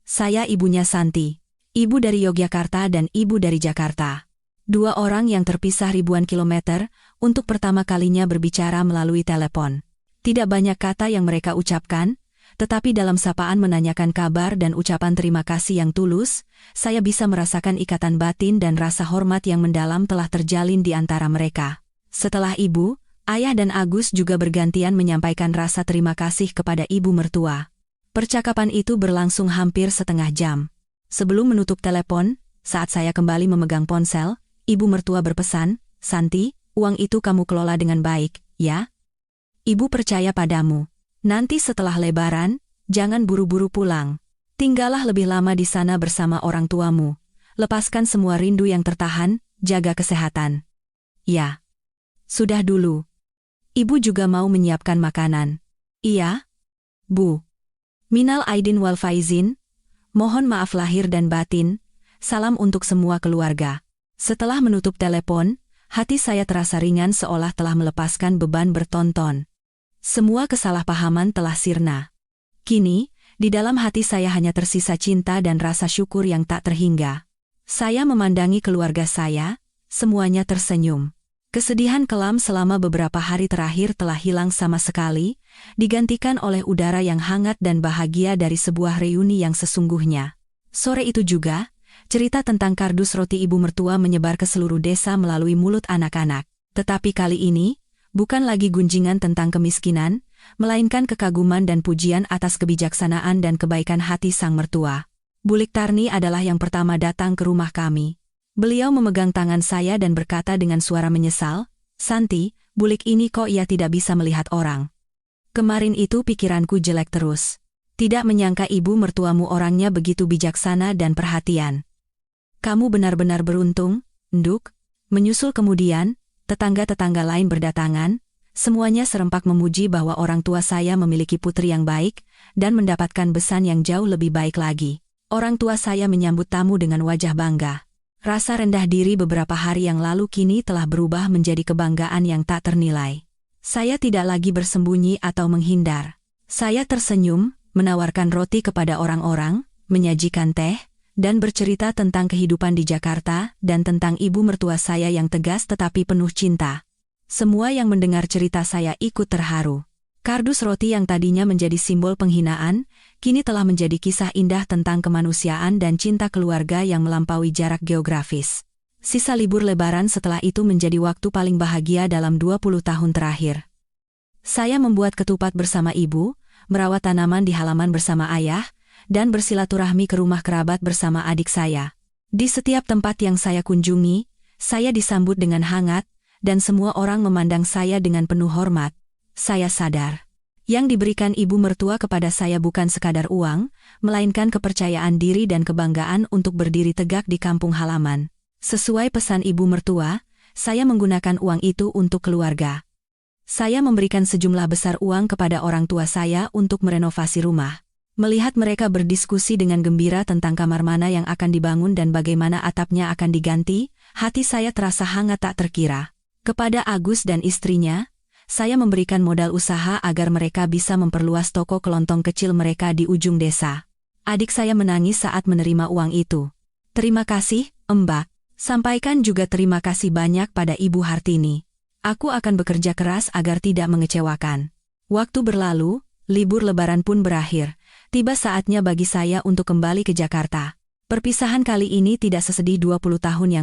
Saya ibunya Santi. Ibu dari Yogyakarta dan ibu dari Jakarta. Dua orang yang terpisah ribuan kilometer, untuk pertama kalinya berbicara melalui telepon. Tidak banyak kata yang mereka ucapkan, tetapi dalam sapaan menanyakan kabar dan ucapan terima kasih yang tulus, saya bisa merasakan ikatan batin dan rasa hormat yang mendalam telah terjalin di antara mereka. Setelah ibu, ayah dan Agus juga bergantian menyampaikan rasa terima kasih kepada ibu mertua. Percakapan itu berlangsung hampir setengah jam. Sebelum menutup telepon, saat saya kembali memegang ponsel, ibu mertua berpesan, Santi, uang itu kamu kelola dengan baik, ya? Ibu percaya padamu. Nanti setelah Lebaran, jangan buru-buru pulang. Tinggallah lebih lama di sana bersama orang tuamu. Lepaskan semua rindu yang tertahan, jaga kesehatan. Ya. Sudah dulu. Ibu juga mau menyiapkan makanan. Iya? Bu. Minal aidin wal faizin, mohon maaf lahir dan batin, salam untuk semua keluarga. Setelah menutup telepon, hati saya terasa ringan seolah telah melepaskan beban bertonton. Semua kesalahpahaman telah sirna. Kini, di dalam hati saya hanya tersisa cinta dan rasa syukur yang tak terhingga. Saya memandangi keluarga saya, semuanya tersenyum. Kesedihan kelam selama beberapa hari terakhir telah hilang sama sekali, digantikan oleh udara yang hangat dan bahagia dari sebuah reuni yang sesungguhnya. Sore itu juga, cerita tentang kardus roti ibu mertua menyebar ke seluruh desa melalui mulut anak-anak. Tetapi kali ini, bukan lagi gunjingan tentang kemiskinan, melainkan kekaguman dan pujian atas kebijaksanaan dan kebaikan hati sang mertua. Bulik Tarni adalah yang pertama datang ke rumah kami. Beliau memegang tangan saya dan berkata dengan suara menyesal, Santi, Bulik ini kok ia tidak bisa melihat orang. Kemarin itu pikiranku jelek terus. Tidak menyangka ibu mertuamu orangnya begitu bijaksana dan perhatian. Kamu benar-benar beruntung, Nduk. Menyusul kemudian, tetangga-tetangga lain berdatangan, semuanya serempak memuji bahwa orang tua saya memiliki putri yang baik, dan mendapatkan besan yang jauh lebih baik lagi. Orang tua saya menyambut tamu dengan wajah bangga. Rasa rendah diri beberapa hari yang lalu kini telah berubah menjadi kebanggaan yang tak ternilai. Saya tidak lagi bersembunyi atau menghindar. Saya tersenyum, menawarkan roti kepada orang-orang, menyajikan teh, dan bercerita tentang kehidupan di Jakarta dan tentang ibu mertua saya yang tegas tetapi penuh cinta. Semua yang mendengar cerita saya ikut terharu. Kardus roti yang tadinya menjadi simbol penghinaan, kini telah menjadi kisah indah tentang kemanusiaan dan cinta keluarga yang melampaui jarak geografis. Sisa libur Lebaran setelah itu menjadi waktu paling bahagia dalam 20 tahun terakhir. Saya membuat ketupat bersama ibu, merawat tanaman di halaman bersama ayah, dan bersilaturahmi ke rumah kerabat bersama adik saya. Di setiap tempat yang saya kunjungi, saya disambut dengan hangat, dan semua orang memandang saya dengan penuh hormat. Saya sadar, yang diberikan ibu mertua kepada saya bukan sekadar uang, melainkan kepercayaan diri dan kebanggaan untuk berdiri tegak di kampung halaman. Sesuai pesan ibu mertua, saya menggunakan uang itu untuk keluarga. Saya memberikan sejumlah besar uang kepada orang tua saya untuk merenovasi rumah. Melihat mereka berdiskusi dengan gembira tentang kamar mana yang akan dibangun dan bagaimana atapnya akan diganti, hati saya terasa hangat tak terkira. Kepada Agus dan istrinya, saya memberikan modal usaha agar mereka bisa memperluas toko kelontong kecil mereka di ujung desa. Adik saya menangis saat menerima uang itu. Terima kasih, Mbak. Sampaikan juga terima kasih banyak pada Ibu Hartini. Aku akan bekerja keras agar tidak mengecewakan. Waktu berlalu, libur Lebaran pun berakhir. Tiba saatnya bagi saya untuk kembali ke Jakarta. Perpisahan kali ini tidak sesedih 20 tahun yang lalu.